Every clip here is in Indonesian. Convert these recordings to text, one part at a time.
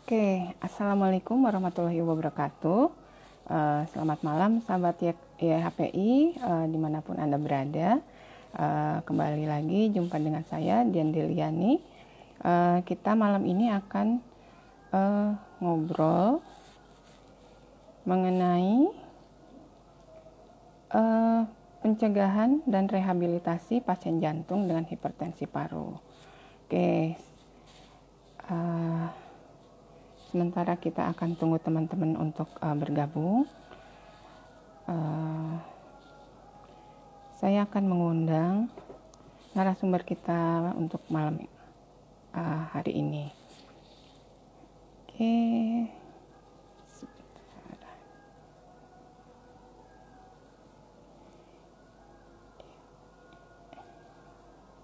Oke, Assalamualaikum warahmatullahi wabarakatuh. Selamat malam sahabat YHPI, dimanapun Anda berada. Kembali lagi jumpa dengan saya, Dian Deliani. Kita malam ini akan ngobrol mengenai pencegahan dan rehabilitasi pasien jantung dengan hipertensi paru. Oke, sementara kita akan tunggu teman-teman untuk bergabung. Saya akan mengundang narasumber kita untuk malam hari ini. Oke.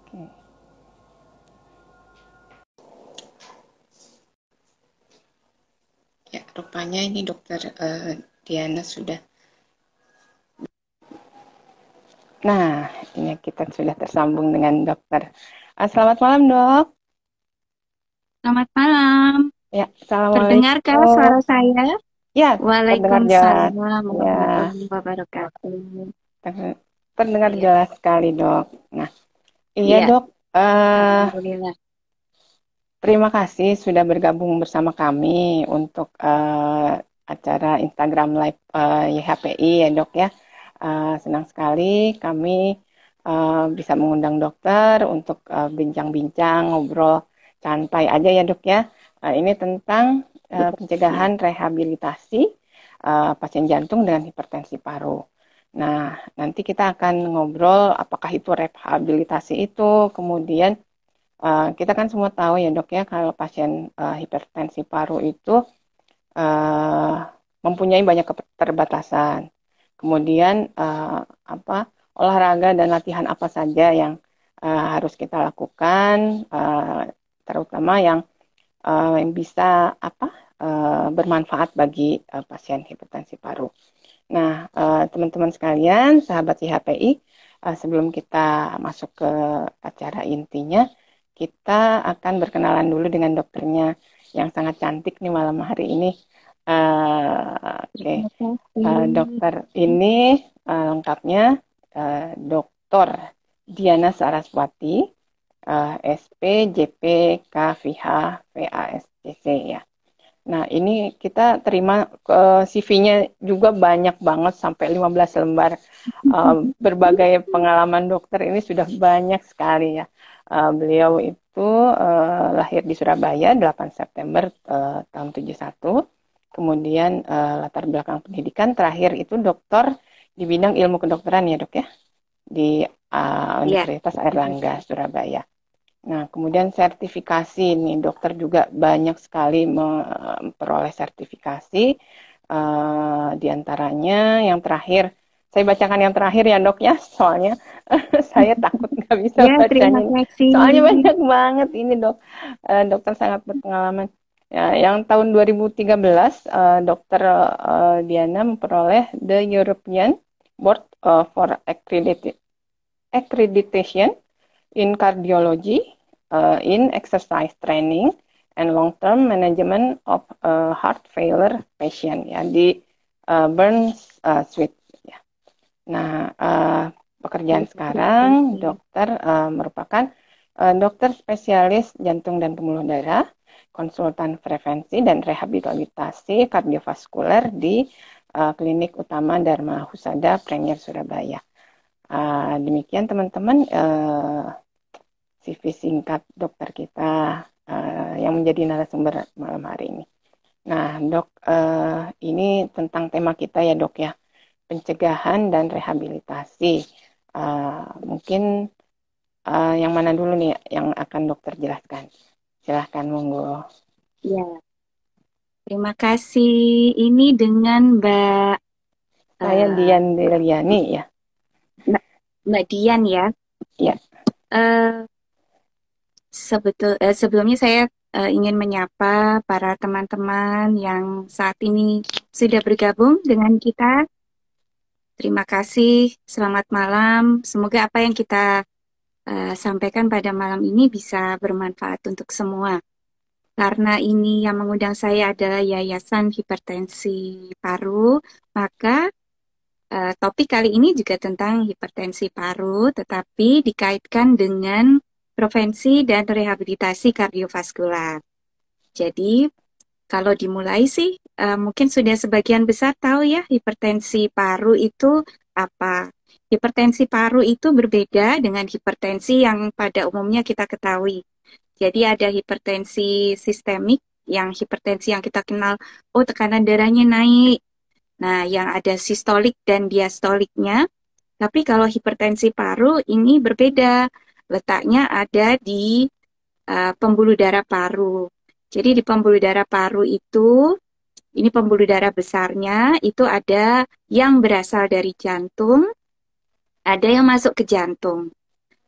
Oke. Ya, rupanya ini dokter Diana sudah. Nah, ini kita sudah tersambung dengan dokter. Selamat malam, Dok. Selamat malam. Ya, Terdengarkah Assalamualaikum. suara saya? Ya, terdengar jelas. Waalaikumsalam Ya, warahmatullahi wabarakatuh. terdengar Iya, jelas sekali, Dok. Nah, iya, iya. Dok. Alhamdulillah. Terima kasih sudah bergabung bersama kami untuk acara Instagram Live YHPI ya, Dok ya. Senang sekali kami bisa mengundang dokter untuk bincang-bincang, ngobrol santai aja ya, Dok ya. Ini tentang Iya. pencegahan rehabilitasi pasien jantung dengan hipertensi paru. Nah, nanti kita akan ngobrol apakah itu rehabilitasi itu, kemudian kita kan semua tahu ya, Dok ya, kalau pasien hipertensi paru itu uh, mempunyai banyak keterbatasan. Kemudian apa olahraga dan latihan apa saja yang harus kita lakukan, terutama yang bisa bermanfaat bagi pasien hipertensi paru. Nah, teman-teman sekalian, sahabat IHPI, sebelum kita masuk ke acara intinya, kita akan berkenalan dulu dengan dokternya yang sangat cantik nih malam hari ini. Oke, Terima kasih. dokter ini lengkapnya Dokter Diana Saraswati, SP, JP, KVH, VASCC ya. Nah, ini kita terima CV-nya juga banyak banget sampai 15 lembar. Berbagai pengalaman dokter ini sudah banyak sekali ya. Beliau itu lahir di Surabaya 8 September tahun 71. Kemudian latar belakang pendidikan terakhir itu dokter di bidang ilmu kedokteran ya, Dok ya, di Iya, Universitas Airlangga demikian. Surabaya. Nah, kemudian sertifikasi nih, dokter juga banyak sekali memperoleh sertifikasi. Di antaranya yang terakhir, saya bacakan yang terakhir ya, Dok ya, soalnya saya takut nggak bisa Ya, terima bacanya. kasih. Soalnya banyak banget ini, Dok. Dokter sangat berpengalaman. Ya, yang tahun 2013, Dokter Diana memperoleh the European Board for Accreditation in Cardiology, in Exercise Training and Long-Term Management of Heart Failure Patient ya di Burns Suite. Ya. Nah, pekerjaan Terima sekarang kasih. dokter merupakan dokter spesialis jantung dan pembuluh darah, konsultan prevensi dan rehabilitasi kardiovaskuler di Klinik Utama Dharma Husada Premier Surabaya. Demikian teman-teman CV singkat dokter kita yang menjadi narasumber malam hari ini. Nah, Dok, ini tentang tema kita ya, Dok ya, pencegahan dan rehabilitasi. Mungkin yang mana dulu nih yang akan dokter jelaskan? Silahkan, monggo. Ya, terima kasih. Ini dengan Mbak Saya eh, Dian Deliani ya. Mbak, Mbak Dian ya. Ya. Ya, Eh, Sebelumnya saya ingin menyapa para teman-teman yang saat ini sudah bergabung dengan kita. Terima kasih, selamat malam. Semoga apa yang kita sampaikan pada malam ini bisa bermanfaat untuk semua. karena ini yang mengundang saya adalah Yayasan Hipertensi Paru, maka topik kali ini juga tentang hipertensi paru, tetapi dikaitkan dengan prevensi dan rehabilitasi kardiovaskular. Jadi, kalau dimulai sih, mungkin sudah sebagian besar tahu ya hipertensi paru itu apa. Hipertensi paru itu berbeda dengan hipertensi yang pada umumnya kita ketahui. Jadi ada hipertensi sistemik, yang hipertensi yang kita kenal, oh tekanan darahnya naik. Nah, yang ada sistolik dan diastoliknya. Tapi kalau hipertensi paru ini berbeda. Letaknya ada di pembuluh darah paru. Jadi di pembuluh darah paru itu, ini pembuluh darah besarnya, itu ada yang berasal dari jantung, ada yang masuk ke jantung.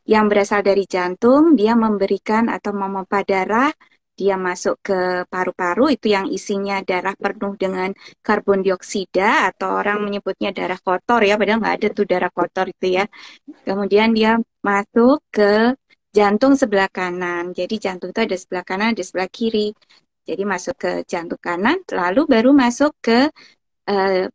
Yang berasal dari jantung, dia memberikan atau memompa darah, dia masuk ke paru-paru, itu yang isinya darah penuh dengan karbon dioksida, atau orang menyebutnya darah kotor ya, padahal nggak ada tuh darah kotor itu ya. Kemudian dia masuk ke jantung sebelah kanan. Jadi jantung itu ada sebelah kanan, ada sebelah kiri. Jadi masuk ke jantung kanan, lalu baru masuk ke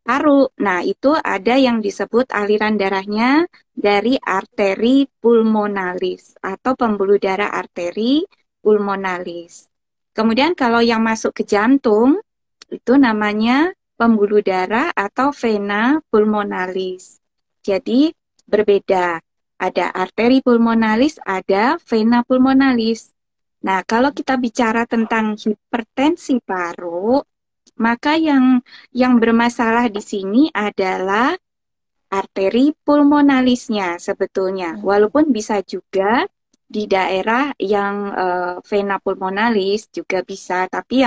paru. Nah, itu ada yang disebut aliran darahnya dari arteri pulmonalis atau pembuluh darah arteri pulmonalis. Kemudian kalau yang masuk ke jantung, itu namanya pembuluh darah atau vena pulmonalis. Jadi berbeda. Ada arteri pulmonalis, ada vena pulmonalis. Nah, kalau kita bicara tentang hipertensi paru, maka yang bermasalah di sini adalah arteri pulmonalisnya sebetulnya. Walaupun bisa juga di daerah yang vena pulmonalis juga bisa, tapi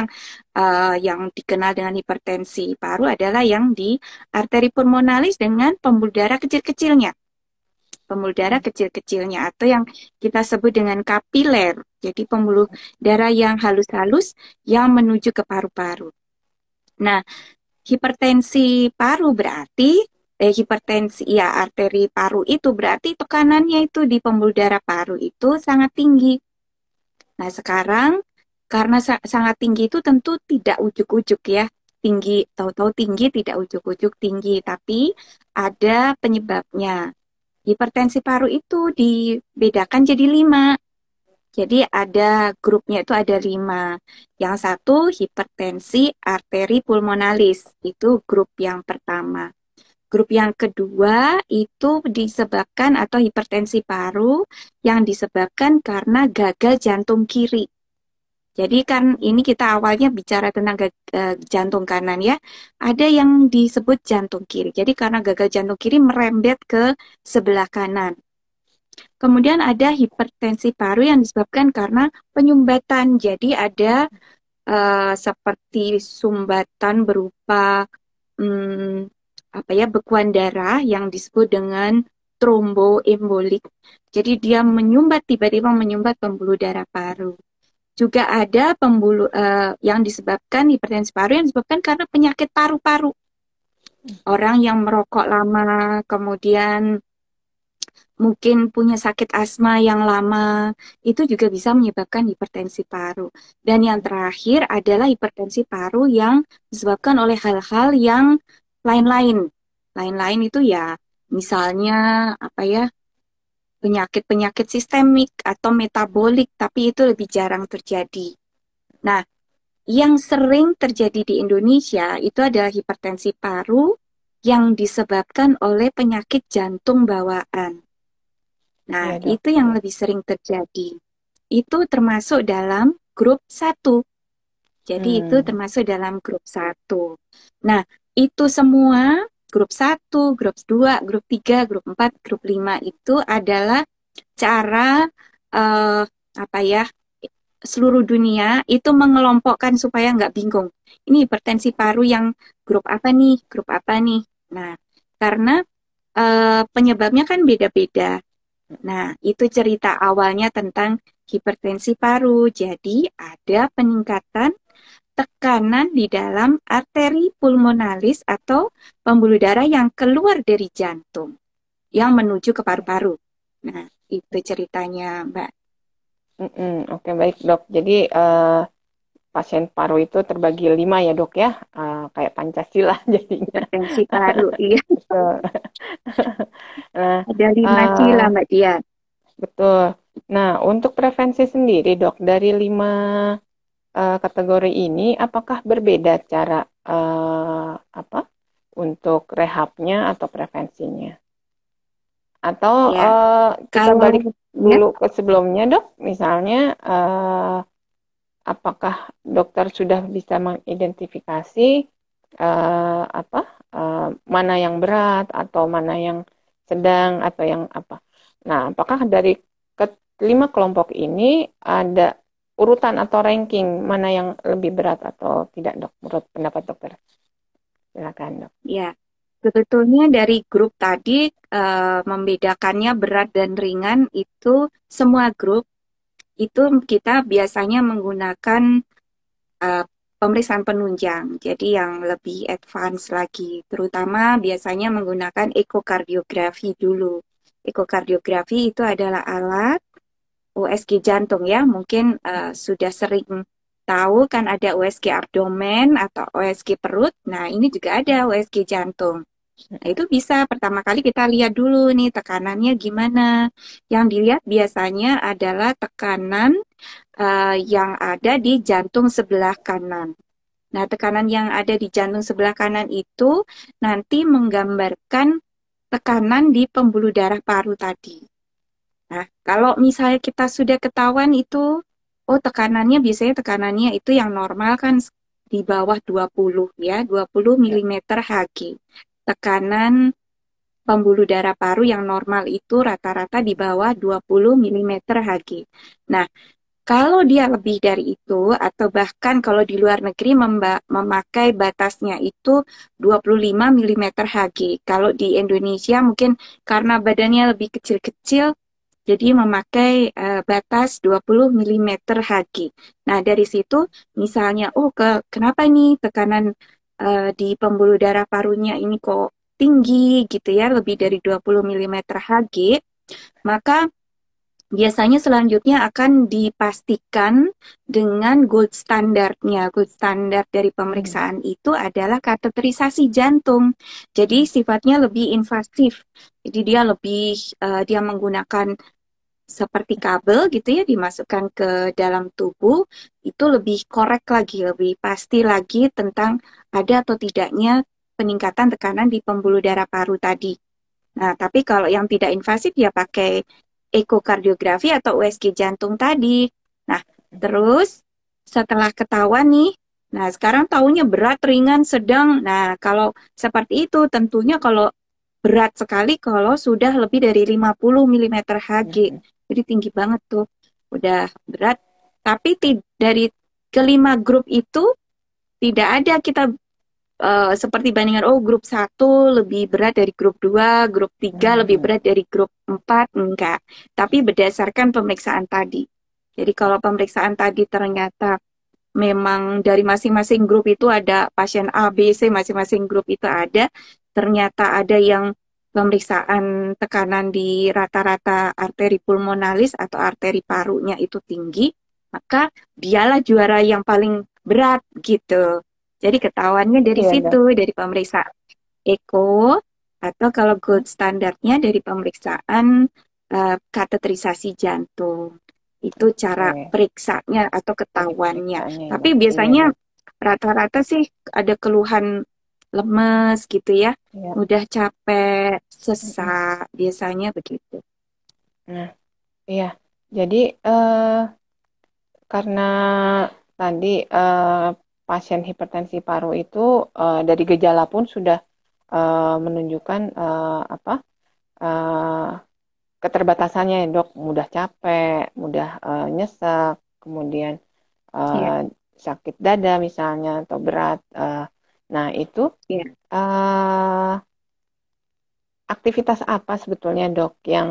yang dikenal dengan hipertensi paru adalah yang di arteri pulmonalis dengan pembuluh darah kecil-kecilnya. Pembuluh darah kecil-kecilnya atau yang kita sebut dengan kapiler. Jadi pembuluh darah yang halus-halus yang menuju ke paru-paru. Nah, hipertensi paru berarti hipertensi ya arteri paru itu berarti tekanannya itu di pembuluh darah paru itu sangat tinggi. Nah, sekarang karena sangat tinggi itu tentu tidak ujuk-ujuk ya. Tinggi, tahu-tahu tinggi tidak ujuk-ujuk tinggi, tapi ada penyebabnya. Hipertensi paru itu dibedakan jadi 5. Jadi ada grupnya itu ada 5. Yang satu hipertensi arteri pulmonalis, itu grup yang pertama. Grup yang kedua itu disebabkan atau hipertensi paru yang disebabkan karena gagal jantung kiri. Jadi kan ini kita awalnya bicara tentang jantung kanan ya. Ada yang disebut jantung kiri. Jadi karena gagal jantung kiri merembet ke sebelah kanan. Kemudian ada hipertensi paru yang disebabkan karena penyumbatan. Jadi ada seperti sumbatan berupa bekuan darah yang disebut dengan tromboembolik. Jadi dia tiba-tiba menyumbat pembuluh darah paru. Juga ada pembuluh yang disebabkan hipertensi paru yang disebabkan karena penyakit paru-paru. Orang yang merokok lama, kemudian mungkin punya sakit asma yang lama, itu juga bisa menyebabkan hipertensi paru. Dan yang terakhir adalah hipertensi paru yang disebabkan oleh hal-hal yang lain-lain. Lain-lain itu ya, misalnya penyakit-penyakit sistemik atau metabolik, tapi itu lebih jarang terjadi. Nah, yang sering terjadi di Indonesia itu adalah hipertensi paru yang disebabkan oleh penyakit jantung bawaan. Nah, Ya, itu yang lebih sering terjadi. Itu termasuk dalam grup 1. Jadi itu termasuk dalam grup 1. Nah, itu semua grup 1, grup 2, grup 3, grup 4, grup 5 itu adalah cara seluruh dunia itu mengelompokkan supaya nggak bingung. Ini hipertensi paru yang grup apa nih, grup apa nih. Nah, karena penyebabnya kan beda-beda. Nah, itu cerita awalnya tentang hipertensi paru. Jadi, ada peningkatan tekanan di dalam arteri pulmonalis atau pembuluh darah yang keluar dari jantung, yang menuju ke paru-paru. Nah, itu ceritanya, Mbak. Oke, baik dok. Jadi pasien paru itu terbagi 5 ya dok ya, kayak Pancasila jadinya. Hipertensi paru, iya. Betul. Nah, Ada 5 sila, eh, Mbak Dia. betul. Nah, untuk prevensi sendiri dok, dari 5 kategori ini, apakah berbeda cara apa untuk rehabnya atau prevensinya? Atau Ya, kita kalau balik ya, dulu ke sebelumnya dok, misalnya apakah dokter sudah bisa mengidentifikasi apa mana yang berat atau mana yang sedang atau yang apa? Nah, apakah dari kelima kelompok ini ada urutan atau ranking mana yang lebih berat atau tidak dok? Menurut pendapat dokter, silakan dok. ya. Sebetulnya dari grup tadi membedakannya berat dan ringan itu semua grup itu kita biasanya menggunakan eh, pemeriksaan penunjang. Jadi yang lebih advance lagi, terutama biasanya menggunakan ekokardiografi dulu. Ekokardiografi itu adalah alat USG jantung ya. Mungkin sudah sering tahu kan ada USG abdomen atau USG perut. Nah, ini juga ada USG jantung. Nah, itu bisa pertama kali kita lihat dulu nih tekanannya gimana. Yang dilihat biasanya adalah tekanan yang ada di jantung sebelah kanan. Nah, tekanan yang ada di jantung sebelah kanan itu nanti menggambarkan tekanan di pembuluh darah paru tadi. Nah, kalau misalnya kita sudah ketahuan itu, oh tekanannya biasanya tekanannya itu yang normal kan di bawah 20 ya, 20 Ya. mm Hg. Tekanan pembuluh darah paru yang normal itu rata-rata di bawah 20 mm Hg. Nah, kalau dia lebih dari itu, atau bahkan kalau di luar negeri memakai batasnya itu 25 mm Hg. Kalau di Indonesia mungkin karena badannya lebih kecil-kecil, jadi memakai batas 20 mm Hg. Nah, dari situ misalnya, oh kenapa nih tekanan di pembuluh darah parunya ini kok tinggi gitu ya, lebih dari 20 mm Hg, maka biasanya selanjutnya akan dipastikan dengan gold standarnya. Gold standar dari Hmm. pemeriksaan itu adalah kateterisasi jantung. Jadi sifatnya lebih invasif. Jadi dia menggunakan seperti kabel gitu ya dimasukkan ke dalam tubuh, itu lebih korek lagi, lebih pasti lagi tentang ada atau tidaknya peningkatan tekanan di pembuluh darah paru tadi. Nah, tapi kalau yang tidak invasif ya pakai ekokardiografi atau USG jantung tadi. Nah, terus setelah ketahuan nih, nah sekarang tahunya berat, ringan, sedang. Nah, kalau seperti itu tentunya kalau berat sekali kalau sudah lebih dari 50 mm Hg. Hmm. Jadi tinggi banget tuh. Udah berat. Tapi dari kelima grup itu tidak ada kita seperti bandingan, oh grup satu lebih berat dari grup 2, grup 3 lebih Hmm. berat dari grup 4, enggak. Tapi berdasarkan pemeriksaan tadi. Jadi kalau pemeriksaan tadi ternyata memang dari masing-masing grup itu ada pasien A, B, C, masing-masing grup itu ada, ternyata ada yang pemeriksaan tekanan di rata-rata arteri pulmonalis atau arteri parunya itu tinggi, maka dialah juara yang paling berat gitu. Jadi ketahuannya Gitu dari ya situ, dok. dari pemeriksaan eko, atau kalau gold standarnya dari pemeriksaan kateterisasi jantung. Itu cara Oke. periksanya atau Dari ketahuannya. periksanya ya Tapi dok. Iya biasanya dok. rata-rata sih ada keluhan lemes gitu ya, Ya. mudah capek, Mm-mm. sesak, biasanya begitu. Nah, iya. Jadi karena tadi pasien hipertensi paru itu dari gejala pun sudah menunjukkan apa eh, keterbatasannya ya dok, mudah capek, mudah nyesek, kemudian Ya, eh, sakit dada misalnya atau berat. Nah itu ya. eh, aktivitas apa sebetulnya dok yang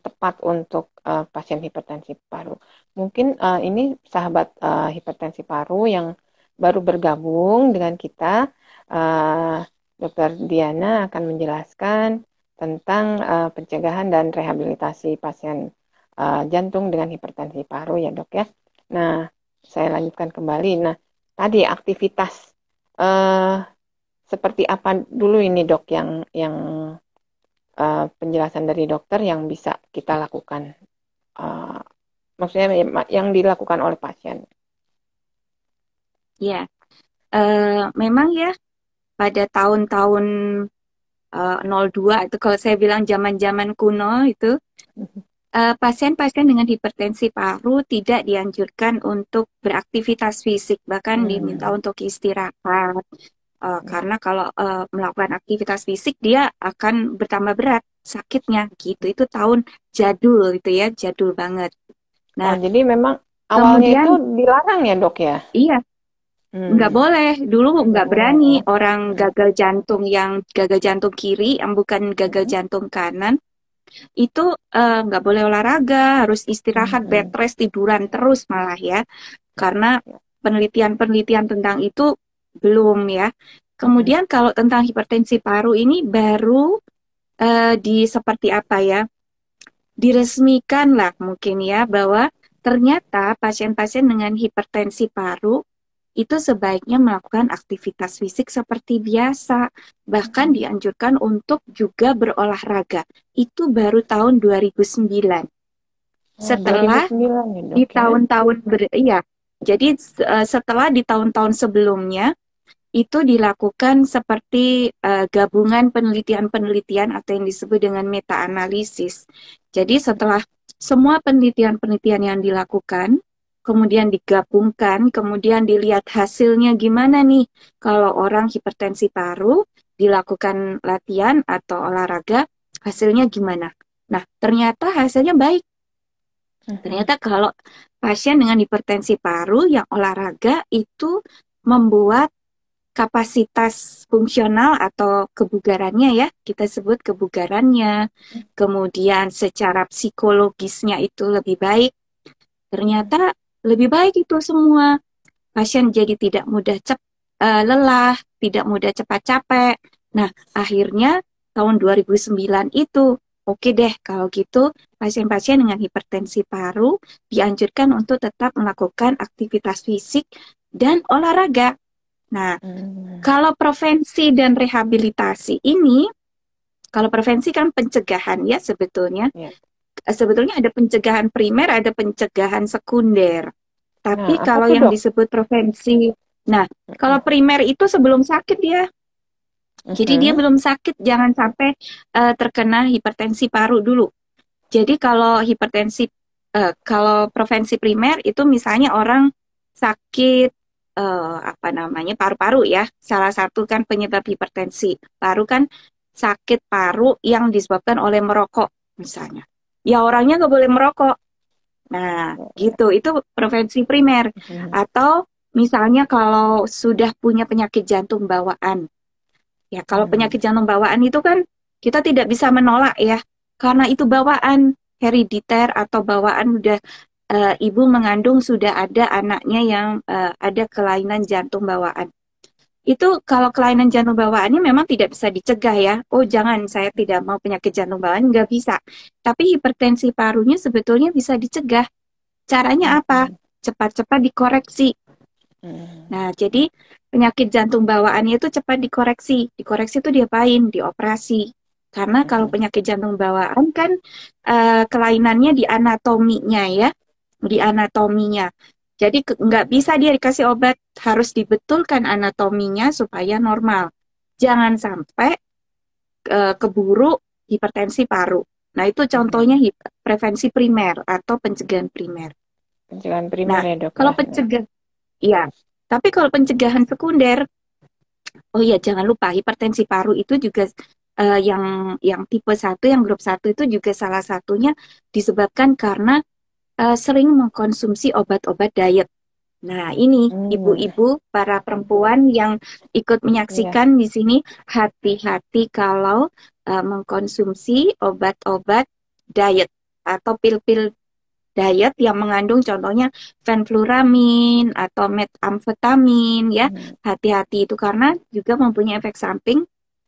tepat untuk pasien hipertensi paru? Mungkin ini sahabat hipertensi paru yang baru bergabung dengan kita, uh, Dokter Diana akan menjelaskan tentang pencegahan dan rehabilitasi pasien jantung dengan hipertensi paru ya dok ya. Nah, saya lanjutkan kembali. Nah, tadi aktivitas eh, seperti apa dulu ini dok yang penjelasan dari dokter yang bisa kita lakukan, eh, maksudnya yang dilakukan oleh pasien. Ya, memang ya pada tahun-tahun 02 itu kalau saya bilang zaman-zaman kuno itu pasien-pasien dengan hipertensi paru tidak dianjurkan untuk beraktivitas fisik, bahkan diminta Hmm. untuk istirahat. Ya. Karena kalau melakukan aktivitas fisik dia akan bertambah berat sakitnya gitu. Itu tahun jadul itu ya, jadul banget. Oh, Nah, jadi memang awalnya itu kemudian dilarang ya dok ya? iya, nggak Hmm. boleh. Dulu Nggak nggak boleh berani ya? orang Hmm. gagal jantung yang gagal jantung kiri, yang bukan gagal Hmm. jantung kanan, itu nggak boleh olahraga, harus istirahat, bed Hmm. rest, tiduran terus malah ya. Karena Ya. penelitian-penelitian tentang itu belum ya. Hmm. Kemudian kalau tentang hipertensi paru ini baru di seperti apa ya, diresmikan lah mungkin ya bahwa ternyata pasien-pasien dengan hipertensi paru itu sebaiknya melakukan aktivitas fisik seperti biasa, bahkan Hmm. dianjurkan untuk juga berolahraga. Itu baru tahun 2009. Oh, dua ribu Setelah sembilan ya di dok ya? tahun-tahun iya, jadi setelah di tahun-tahun sebelumnya itu dilakukan seperti gabungan penelitian-penelitian atau yang disebut dengan meta-analisis. Jadi setelah semua penelitian-penelitian yang dilakukan, kemudian digabungkan, kemudian dilihat hasilnya gimana nih kalau orang hipertensi paru dilakukan latihan atau olahraga, hasilnya gimana? Nah, ternyata hasilnya baik. Hmm. Ternyata kalau pasien dengan hipertensi paru yang olahraga itu membuat kapasitas fungsional atau kebugarannya ya, kita sebut kebugarannya, kemudian secara psikologisnya itu lebih baik. Hmm. Ternyata lebih baik itu semua. Pasien jadi tidak mudah lelah, tidak mudah cepat capek. Nah, akhirnya tahun 2009 itu, oke deh kalau gitu pasien-pasien dengan hipertensi paru dianjurkan untuk tetap melakukan aktivitas fisik dan olahraga. Nah, Hmm. kalau prevensi dan rehabilitasi ini, kalau prevensi kan pencegahan ya sebetulnya. Ya. Sebetulnya ada pencegahan primer, ada pencegahan sekunder. Nah, Tapi apa kalau tuh yang dok? disebut prevensi, nah kalau Hmm. primer itu sebelum sakit dia. Jadi dia Hmm. belum sakit, jangan sampai terkena hipertensi paru dulu. Jadi kalau hipertensi, kalau prevensi primer itu misalnya orang sakit apa namanya paru-paru ya, salah satu kan penyebab hipertensi paru kan sakit paru yang disebabkan oleh merokok misalnya. Ya orangnya nggak boleh merokok. Nah gitu, itu prevensi primer. Hmm. Atau misalnya kalau sudah punya penyakit jantung bawaan, ya kalau Hmm. penyakit jantung bawaan itu kan kita tidak bisa menolak ya, karena itu bawaan herediter atau bawaan udah ibu mengandung sudah ada anaknya yang ada kelainan jantung bawaan. Itu kalau kelainan jantung bawaannya memang tidak bisa dicegah ya. Oh jangan, saya tidak mau penyakit jantung bawaan, nggak bisa. Tapi hipertensi parunya sebetulnya bisa dicegah. Caranya apa? Hmm. Cepat-cepat dikoreksi. Hmm. Nah, jadi penyakit jantung bawaannya itu cepat dikoreksi. Dikoreksi itu diapain? Dioperasi. Karena kalau Hmm. penyakit jantung bawaan kan kelainannya di anatominya ya, di anatominya. Jadi nggak bisa dia dikasih obat, harus dibetulkan anatominya supaya normal. Jangan sampai keburu hipertensi paru. Nah, itu contohnya Hmm. prevensi primer atau pencegahan primer. Pencegahan primer Nah, ya dok kalau ya. pencegahan, ya, tapi kalau pencegahan sekunder, oh iya, jangan lupa hipertensi paru itu juga yang tipe satu, yang grup satu itu juga salah satunya disebabkan karena sering mengkonsumsi obat-obat diet. Nah, ini Hmm. ibu-ibu, para perempuan yang ikut Iya. menyaksikan di sini, hati-hati kalau mengkonsumsi obat-obat diet atau pil-pil diet yang mengandung contohnya fenfluramin atau metamfetamin ya. Hmm. Hati-hati itu karena juga mempunyai efek samping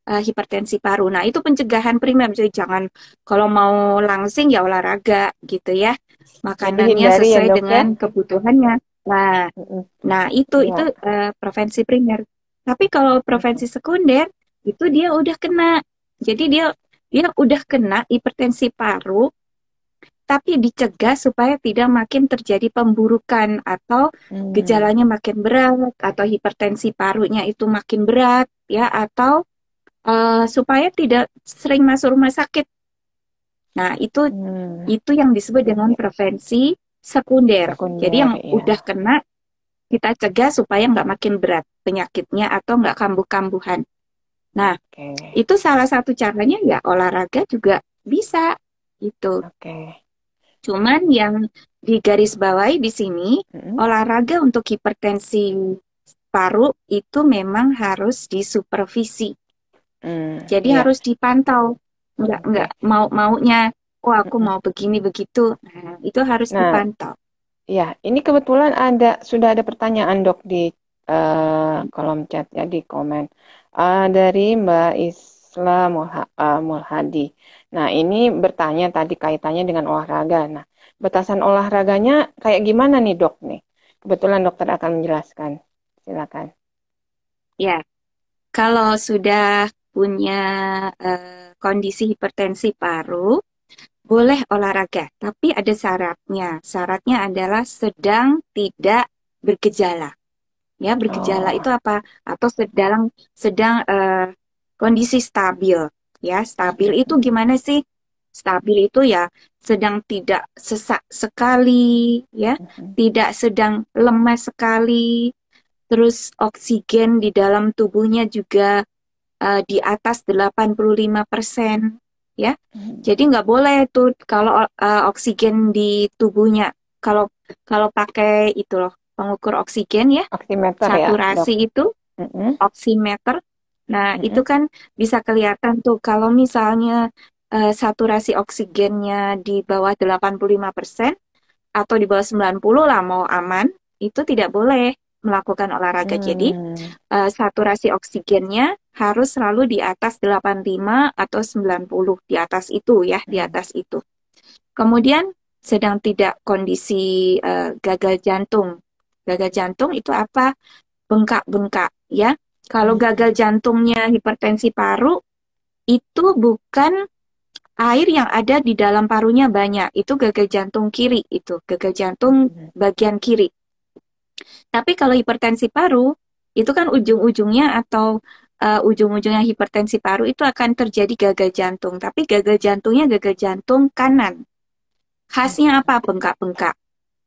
hipertensi paru. Nah, itu pencegahan primer. Jadi jangan kalau mau langsing ya olahraga gitu ya. Jadi Makanannya hindari ya sesuai dok ya. dengan kebutuhannya. Nah, Mm-mm. nah itu Ya. prevensi primer. Tapi kalau prevensi Mm-mm. sekunder itu dia udah kena. Jadi dia dia udah kena hipertensi paru, tapi dicegah supaya tidak makin terjadi pemburukan atau Hmm. gejalanya makin berat atau hipertensi parunya itu makin berat ya atau supaya tidak sering masuk rumah sakit. Nah, Hmm. itu yang disebut dengan Ya. prevensi sekunder. Jadi Sekunder yang ya. udah kena kita cegah supaya nggak makin berat penyakitnya atau nggak kambuh-kambuhan. Nah, Oke. itu salah satu caranya ya olahraga juga bisa gitu. Oke. Cuman yang digarisbawahi di sini, Mm-mm. olahraga untuk hipertensi paru itu memang harus disupervisi. Jadi Ya. harus dipantau. Nggak Oke. maunya, oh aku Mm-mm. mau begini begitu. Nah, itu harus Nah, dipantau. ya, ini kebetulan sudah ada pertanyaan dok di kolom chat ya di komen dari Mbak Isla Mulhadi. Nah, ini bertanya tadi kaitannya dengan olahraga. Nah, batasan olahraganya kayak gimana nih dok nih? Kebetulan dokter akan menjelaskan. Silakan. Ya, kalau sudah punya kondisi hipertensi paru, boleh olahraga, tapi ada syaratnya. Syaratnya adalah sedang tidak bergejala. Ya, bergejala Oh, itu apa? Atau sedang sedang kondisi stabil. Ya, stabil itu gimana sih? Stabil itu ya sedang tidak sesak sekali, ya, mhm, tidak sedang lemas sekali. Terus oksigen di dalam tubuhnya juga di atas 85%, ya. mhm. Jadi nggak boleh tuh kalau oksigen di tubuhnya, kalau kalau pakai itu loh pengukur oksigen ya, Oximeter ya dok. saturasi itu Mhm, oximeter. Nah, itu mhm, kan bisa kelihatan tuh kalau misalnya saturasi oksigennya di bawah 85% atau di bawah 90 lah mau aman, itu tidak boleh melakukan olahraga. Jadi, hmm, saturasi oksigennya harus selalu di atas 85 atau 90, di atas itu ya, di hmm, atas itu. Kemudian sedang tidak kondisi gagal jantung. Gagal jantung itu apa? Bengkak-bengkak ya. Kalau gagal hmm, jantungnya hipertensi paru, itu bukan air yang ada di dalam parunya banyak. Itu gagal jantung kiri, itu gagal jantung hmm, bagian kiri. Tapi kalau hipertensi paru, itu kan ujung-ujungnya atau ujung-ujungnya hipertensi paru itu akan terjadi gagal jantung. Tapi gagal jantungnya gagal jantung kanan. Khasnya apa? Bengkak-bengkak.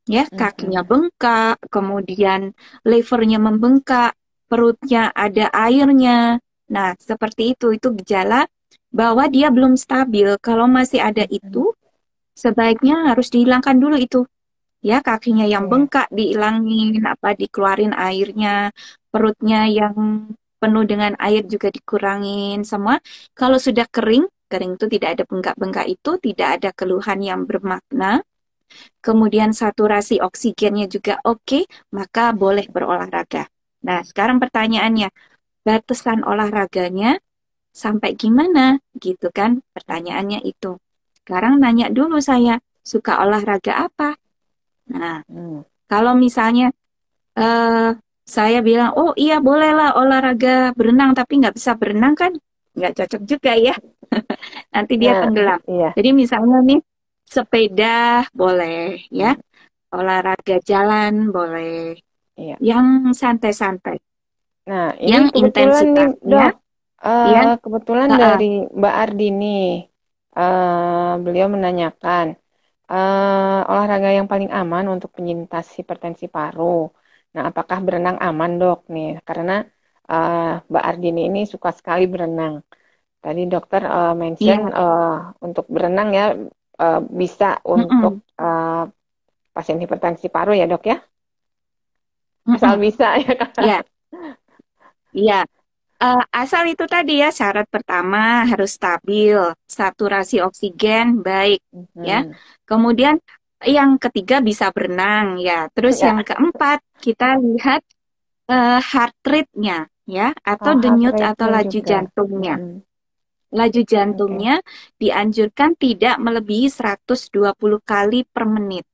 Ya, kakinya mhm, bengkak, kemudian levernya membengkak, perutnya ada airnya. Nah, seperti itu gejala bahwa dia belum stabil. Kalau masih ada mhm. itu, sebaiknya harus dihilangkan dulu itu. Ya, kakinya yang Oke. bengkak dihilangin, apa dikeluarin airnya, perutnya yang penuh dengan air juga dikurangin semua. Kalau sudah kering, kering itu tidak ada bengkak-bengkak itu, tidak ada keluhan yang bermakna, kemudian saturasi oksigennya juga oke, maka boleh berolahraga. Nah, sekarang pertanyaannya, batasan olahraganya sampai gimana? Gitu kan pertanyaannya itu. Sekarang nanya dulu saya, suka olahraga apa? Nah, Hmm. kalau misalnya eh, saya bilang, oh iya bolehlah olahraga berenang, tapi nggak bisa berenang kan? Nggak cocok juga ya, nanti dia Nah, tenggelam. iya. Jadi misalnya nih, sepeda boleh ya, Hmm, olahraga jalan boleh, iya. yang santai-santai, Nah, ini yang kebetulan nih, intensitasnya Dok. ya, Kebetulan uh, uh, dari Mbak Ardini, beliau menanyakan olahraga yang paling aman untuk penyintas hipertensi paru. Nah, apakah berenang aman, Dok? Nih, karena Mbak Ardini ini suka sekali berenang. Tadi dokter mention iya, untuk berenang ya bisa untuk mm-mm, pasien hipertensi paru ya, Dok ya? Asal mm-mm, bisa ya, Kak. ya, iya. Asal itu tadi ya syarat pertama harus stabil, saturasi oksigen baik ya. Mhm. Kemudian yang ketiga bisa berenang ya. Terus Ya, yang keempat kita lihat heart rate-nya ya atau heart denyut atau rate-nya laju juga. jantungnya. Mm-mm. Laju Oke. jantungnya dianjurkan tidak melebihi 120 kali per menit.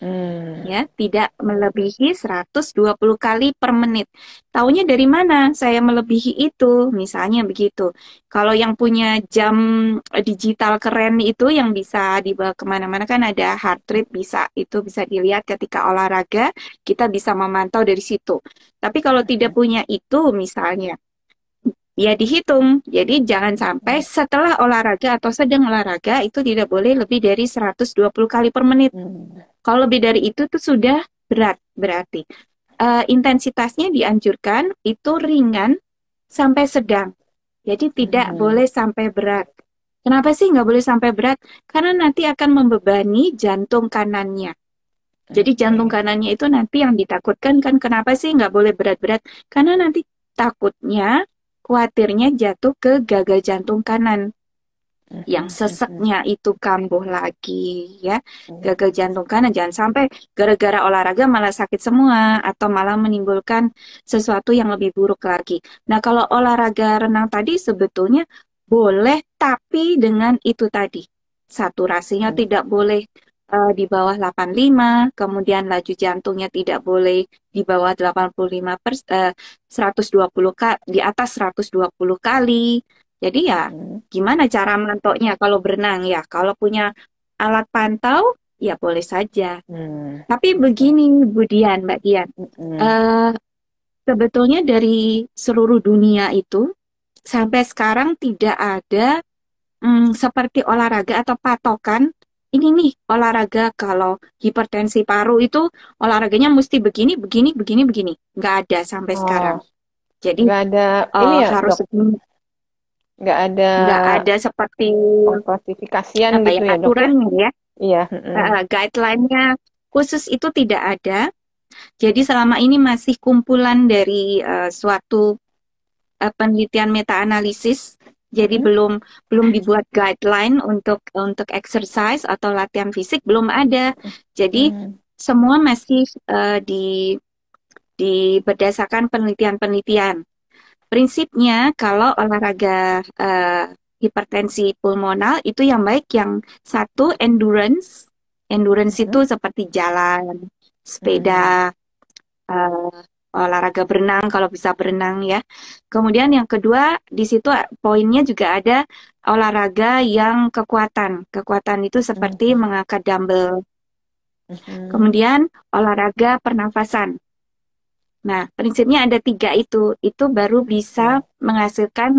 Hmm. Ya, tidak melebihi 120 kali per menit. Taunya dari mana saya melebihi itu? Misalnya begitu. Kalau yang punya jam digital keren itu yang bisa dibawa kemana-mana kan ada heart rate bisa. Itu bisa dilihat ketika olahraga, kita bisa memantau dari situ. Tapi kalau tidak punya itu misalnya, ya dihitung. Jadi jangan sampai setelah olahraga atau sedang olahraga itu tidak boleh lebih dari 120 kali per menit. Hmm. Kalau lebih dari itu tuh sudah berat berarti. Intensitasnya dianjurkan itu ringan sampai sedang. Jadi tidak Hmm. boleh sampai berat. Kenapa sih nggak boleh sampai berat? Karena nanti akan membebani jantung kanannya. Jadi jantung Oke. kanannya itu nanti yang ditakutkan kan kenapa sih nggak boleh berat-berat? Karena nanti takutnya, khawatirnya jatuh ke gagal jantung kanan yang seseknya itu kambuh lagi ya. Gagal jantung kanan jangan sampai gara-gara olahraga malah sakit semua atau malah menimbulkan sesuatu yang lebih buruk lagi. Nah, kalau olahraga renang tadi sebetulnya boleh tapi dengan itu tadi. Saturasinya tidak boleh di bawah 85, kemudian laju jantungnya tidak boleh di bawah 85 120 di atas 120 kali. Jadi ya gimana cara mantoknya kalau berenang ya? Kalau punya alat pantau, ya boleh saja. Tapi Oke. begini, Bu Dian, Mbak Dian, Hmm. eh, sebetulnya dari seluruh dunia itu sampai sekarang tidak ada seperti olahraga atau patokan. Ini nih olahraga kalau hipertensi paru itu olahraganya mesti begini, begini, begini, begini. Nggak ada sampai sekarang. Oh, Jadi nggak ada ini ya, harus Dok? Nggak ada nggak ada seperti klasifikasian apa gitu ya ya, Dok ya? aturannya ya. Iya. Guideline-nya khusus itu tidak ada. Jadi selama ini masih kumpulan dari suatu penelitian meta-analisis. Jadi Mm-mm. belum belum dibuat guideline untuk exercise atau latihan fisik belum ada. Jadi Mm. semua masih di berdasarkan penelitian-penelitian. Prinsipnya kalau olahraga hipertensi pulmonal itu yang baik yang satu endurance. Endurance Mm-mm. itu seperti jalan, Mm-mm. sepeda, eh, olahraga berenang kalau bisa berenang ya. Kemudian yang kedua di situ poinnya juga ada olahraga yang kekuatan. Kekuatan itu seperti Mm-mm. mengangkat dumbbell. Mm-mm. Kemudian olahraga pernafasan. Nah, prinsipnya ada tiga itu baru bisa Oke. menghasilkan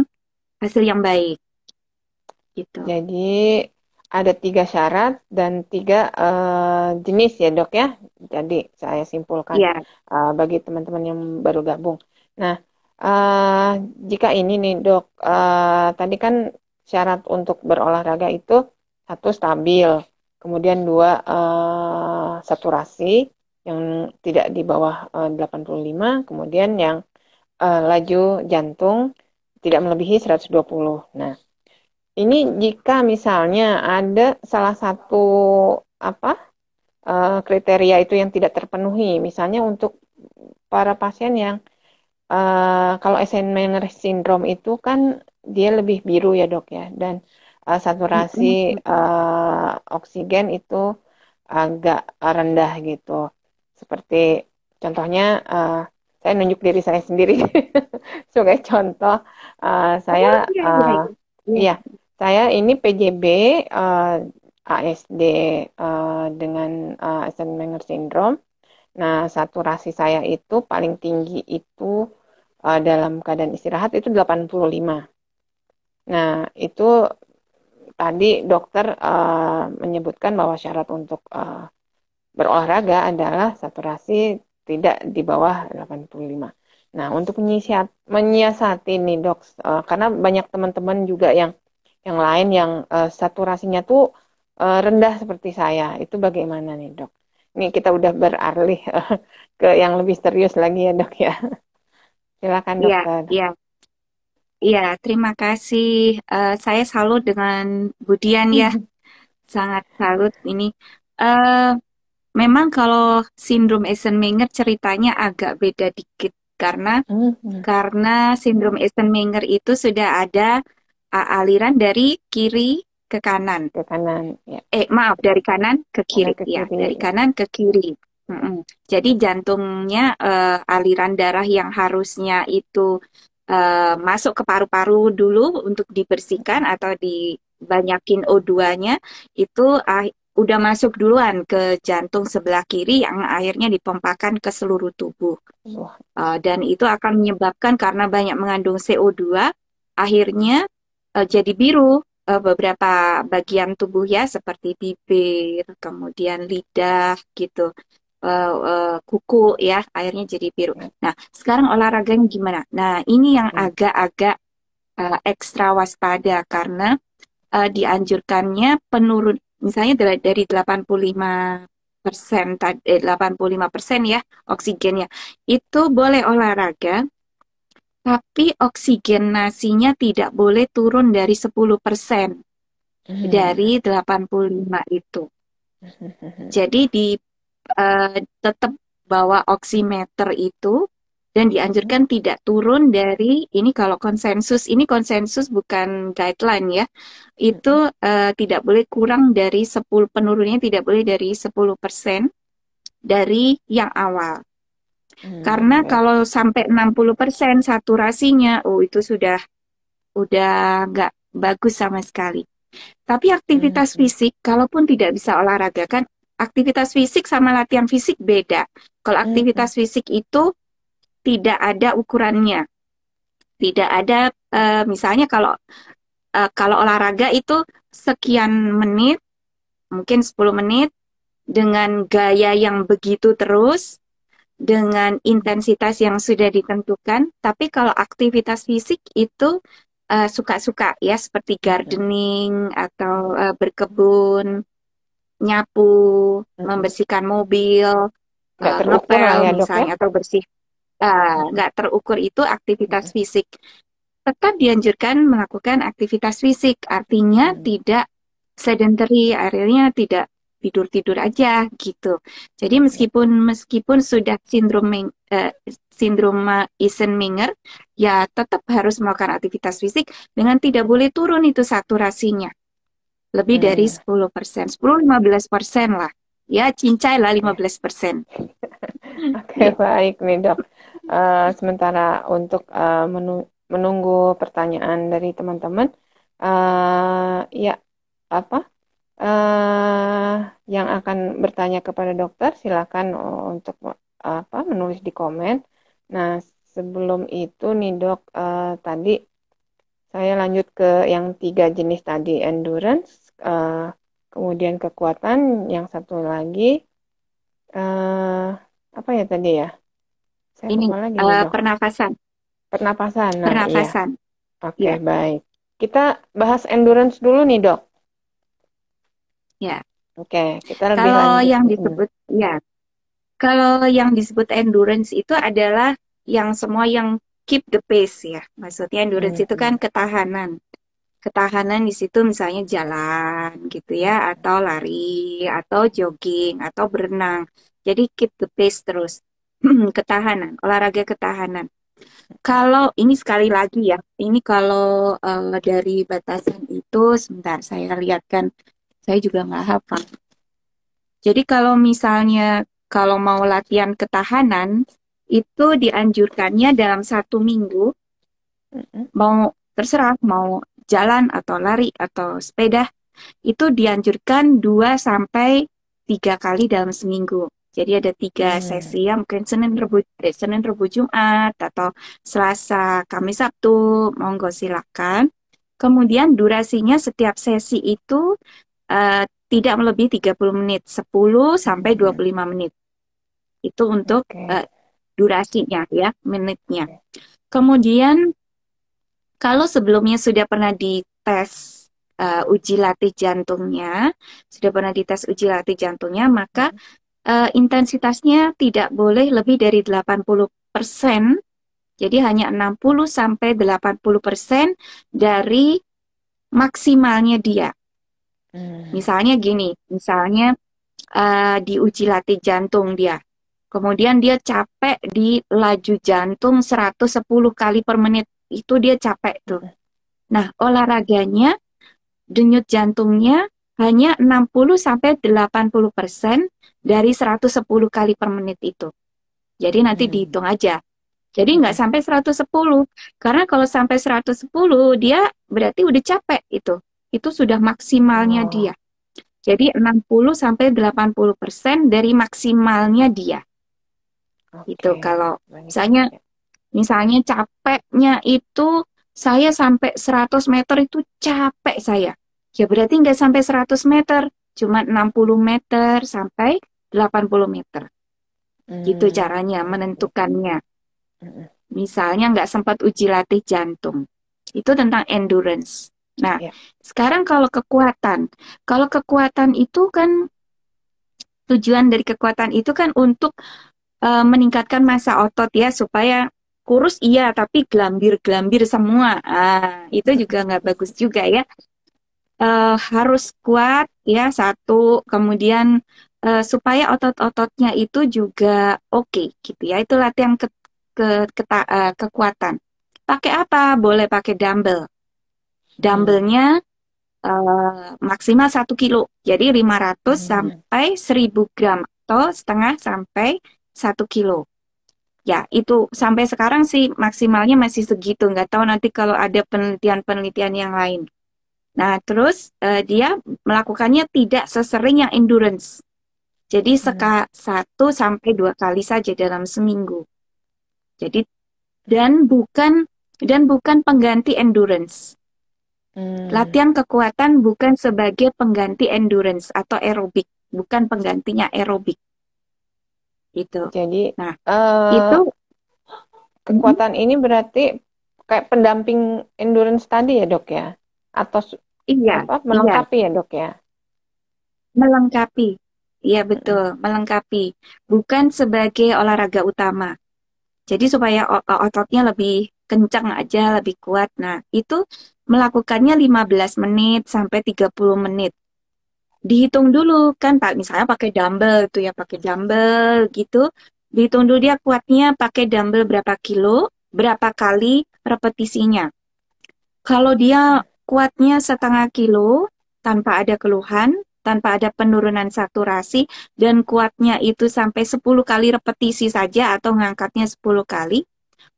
hasil yang baik gitu. Jadi ada 3 syarat dan 3 jenis ya, Dok ya. Jadi saya simpulkan Iya, bagi teman-teman yang baru gabung. Nah, eh, jika ini nih, Dok, tadi kan syarat untuk berolahraga itu satu stabil, kemudian dua saturasi yang tidak di bawah 85, kemudian yang laju jantung tidak melebihi 120. Nah, ini jika misalnya ada salah satu apa kriteria itu yang tidak terpenuhi, misalnya untuk para pasien yang kalau Eisenmenger syndrome itu kan dia lebih biru ya, Dok ya, dan saturasi mm-mm, mm-mm. oksigen itu agak rendah gitu. Seperti contohnya saya nunjuk diri saya sendiri sebagai contoh. Saya Oh iya iya uh, iya. Iya. iya, saya ini PJB eh, ASD dengan Eisenmenger syndrome. Nah, saturasi saya itu paling tinggi itu dalam keadaan istirahat itu 85. Nah, itu tadi dokter menyebutkan bahwa syarat untuk berolahraga adalah saturasi tidak di bawah 85. Nah, untuk menyiasati nih dok, karena banyak teman-teman juga yang lain yang saturasinya tuh rendah seperti saya, itu bagaimana nih dok? Ini kita udah beralih ke yang lebih serius lagi ya dok ya. Silakan Iya, dokter. iya. Iya, terima kasih. Saya salut dengan Budian ya, sangat salut ini. Eh, Memang kalau sindrom Eisenmenger ceritanya agak beda dikit Mhm. karena sindrom Eisenmenger itu sudah ada aliran dari kiri ke kanan. ke kanan, ya, Maaf, dari kanan ke kiri. kanan ke Ya, kiri, dari ya. kanan ke kiri. Mm-mm. Jadi jantungnya aliran darah yang harusnya itu masuk ke paru-paru dulu untuk dibersihkan atau dibanyakin O2-nya itu udah masuk duluan ke jantung sebelah kiri yang akhirnya dipompakan ke seluruh tubuh. Wah, Dan itu akan menyebabkan karena banyak mengandung CO2, akhirnya jadi biru beberapa bagian tubuh ya seperti bibir, kemudian lidah gitu, kuku ya, akhirnya jadi biru. ya. Nah, sekarang olahraganya gimana? Nah, ini yang Hmm. agak-agak ekstra waspada karena dianjurkannya penurun, misalnya dari 85% ya oksigennya, itu boleh olahraga, tapi oksigenasinya tidak boleh turun dari 10% Hmm. dari 85 itu. Jadi tetap bawa oximeter itu dan dianjurkan tidak turun dari ini, kalau konsensus, ini konsensus bukan guideline ya. Itu tidak boleh kurang dari 10, penurunnya tidak boleh dari 10% dari yang awal. Karena Baik. kalau sampai 60% saturasinya, oh itu udah nggak bagus sama sekali. Tapi aktivitas Hmm. fisik, kalaupun tidak bisa olahraga kan, aktivitas fisik sama latihan fisik beda. Kalau Hmm. aktivitas fisik itu tidak ada ukurannya, tidak ada misalnya kalau olahraga itu sekian menit, mungkin 10 menit dengan gaya yang begitu terus, dengan intensitas yang sudah ditentukan. Tapi kalau aktivitas fisik itu suka-suka ya, seperti Hmm. gardening atau berkebun, nyapu, Hmm. membersihkan mobil, Nggak terukur ngepel lah ya, Dok, ya? misalnya, atau bersih, nggak terukur itu aktivitas Hmm. fisik. Tetap dianjurkan melakukan aktivitas fisik, artinya Hmm. tidak sedentary, akhirnya tidak tidur-tidur aja gitu. Jadi Ya. meskipun sudah sindrom Eisenmenger, ya tetap harus melakukan aktivitas fisik dengan tidak boleh turun itu saturasinya lebih dari Hmm. 10%, 10-15% lah. Ya, cincai lah Oke. 15%. Oke, baik nih, Dok. Sementara untuk menunggu pertanyaan dari teman-teman, ya, apa? eh yang akan bertanya kepada dokter, silakan untuk menulis di komen. Nah, sebelum itu nih, Dok, tadi saya lanjut ke yang 3 jenis tadi, endurance, kemudian kekuatan, yang satu lagi eh apa ya tadi ya? Saya Ini lupa lagi nih, Dok. pernafasan, Pernapasan. Nah, iya. pernafasan. Oke, Ya, baik. Kita bahas endurance dulu nih, Dok. ya. Oke, kita lebih Kalau lanjut yang ke ini. disebut ya, kalau yang disebut endurance itu adalah yang semua yang keep the pace ya. Maksudnya endurance Hmm, itu kan hmm, ketahanan. Ketahanan di situ misalnya jalan gitu ya, atau lari, atau jogging, atau berenang. Jadi keep the pace terus. Ketahanan, olahraga ketahanan. Kalau ini sekali lagi ya, ini kalau dari batasan itu, sebentar saya lihat kan, saya juga nggak hafal. Jadi kalau misalnya kalau mau latihan ketahanan, itu dianjurkannya dalam 1 minggu, hmm, mau terserah, mau jalan atau lari atau sepeda, itu dianjurkan 2 sampai 3 kali dalam seminggu. Jadi ada 3 sesi hmm, ya, mungkin Senin, Rabu, Jumat, atau Selasa, Kamis, Sabtu, monggo silakan. Kemudian durasinya setiap sesi itu tidak melebihi 30 menit, 10 sampai dua hmm. puluh lima menit. Itu untuk Oke. durasinya ya, menitnya. Oke. Kemudian kalau sebelumnya sudah pernah dites uji latih jantungnya, sudah pernah dites uji latih jantungnya, maka Hmm, intensitasnya tidak boleh lebih dari 80%, jadi hanya 60 sampai 80% dari maksimalnya dia. hmm, Misalnya gini, misalnya diuji latih jantung dia. Kemudian dia capek di laju jantung 110 kali per menit. Itu dia capek tuh. hmm, Nah, olahraganya denyut jantungnya hanya 60-80% dari 110 kali per menit itu. Jadi nanti Hmm. dihitung aja. Jadi nggak Mm-mm. sampai 110. Karena kalau sampai 110 dia berarti udah capek itu. Itu sudah maksimalnya Oh, dia. Jadi 60-80% dari maksimalnya dia. Itu oke. kalau Baik. misalnya Ya. misalnya capeknya itu saya sampai 100 meter itu capek saya. Ya berarti nggak sampai 100 meter, cuma 60 meter sampai 80 meter. Gitu caranya Baik, baik. menentukannya. Mm-mm. Misalnya nggak sempat uji latih jantung. Itu tentang endurance. Nah, Ya. sekarang kalau kekuatan. Kalau kekuatan itu kan tujuan dari kekuatan itu kan untuk meningkatkan massa otot ya supaya kurus iya tapi gelambir-gelambir semua. Ah, itu juga nggak bagus juga ya. Harus kuat ya satu, kemudian supaya otot-ototnya itu juga oke gitu ya. Itu latihan kekuatan. Pakai apa? Boleh pakai dumbbell. Hmm. Dumbbellnya maksimal 1 kilo. Jadi 500 Hmm. sampai 1000 gram atau setengah sampai 1 kilo. Ya, itu sampai sekarang sih maksimalnya masih segitu. Nggak tahu nanti kalau ada penelitian-penelitian yang lain. Nah, terus dia melakukannya tidak sesering yang endurance. Jadi Hmm. 1 sampai 2 kali saja dalam seminggu. Jadi dan bukan pengganti endurance. Hmm. Latihan kekuatan bukan sebagai pengganti endurance atau aerobik, bukan penggantinya aerobik. Itu. Jadi Nah, eh, itu mm, kekuatan ini berarti kayak pendamping endurance tadi ya dok ya? Atau iya, apa iya. melengkapi ya dok ya? Melengkapi. Iya betul, Mm-mm. melengkapi. Bukan sebagai olahraga utama. Jadi supaya ototnya lebih kencang aja, lebih kuat. Nah, itu melakukannya 15 menit sampai 30 menit. Dihitung dulu kan Pak, misalnya pakai dumbbell itu ya, pakai dumbbell gitu. Dihitung dulu dia kuatnya pakai dumbbell berapa kilo, berapa kali repetisinya. Kalau dia kuatnya 0,5 kilo tanpa ada keluhan, tanpa ada penurunan saturasi, dan kuatnya itu sampai 10 kali repetisi saja atau ngangkatnya 10 kali,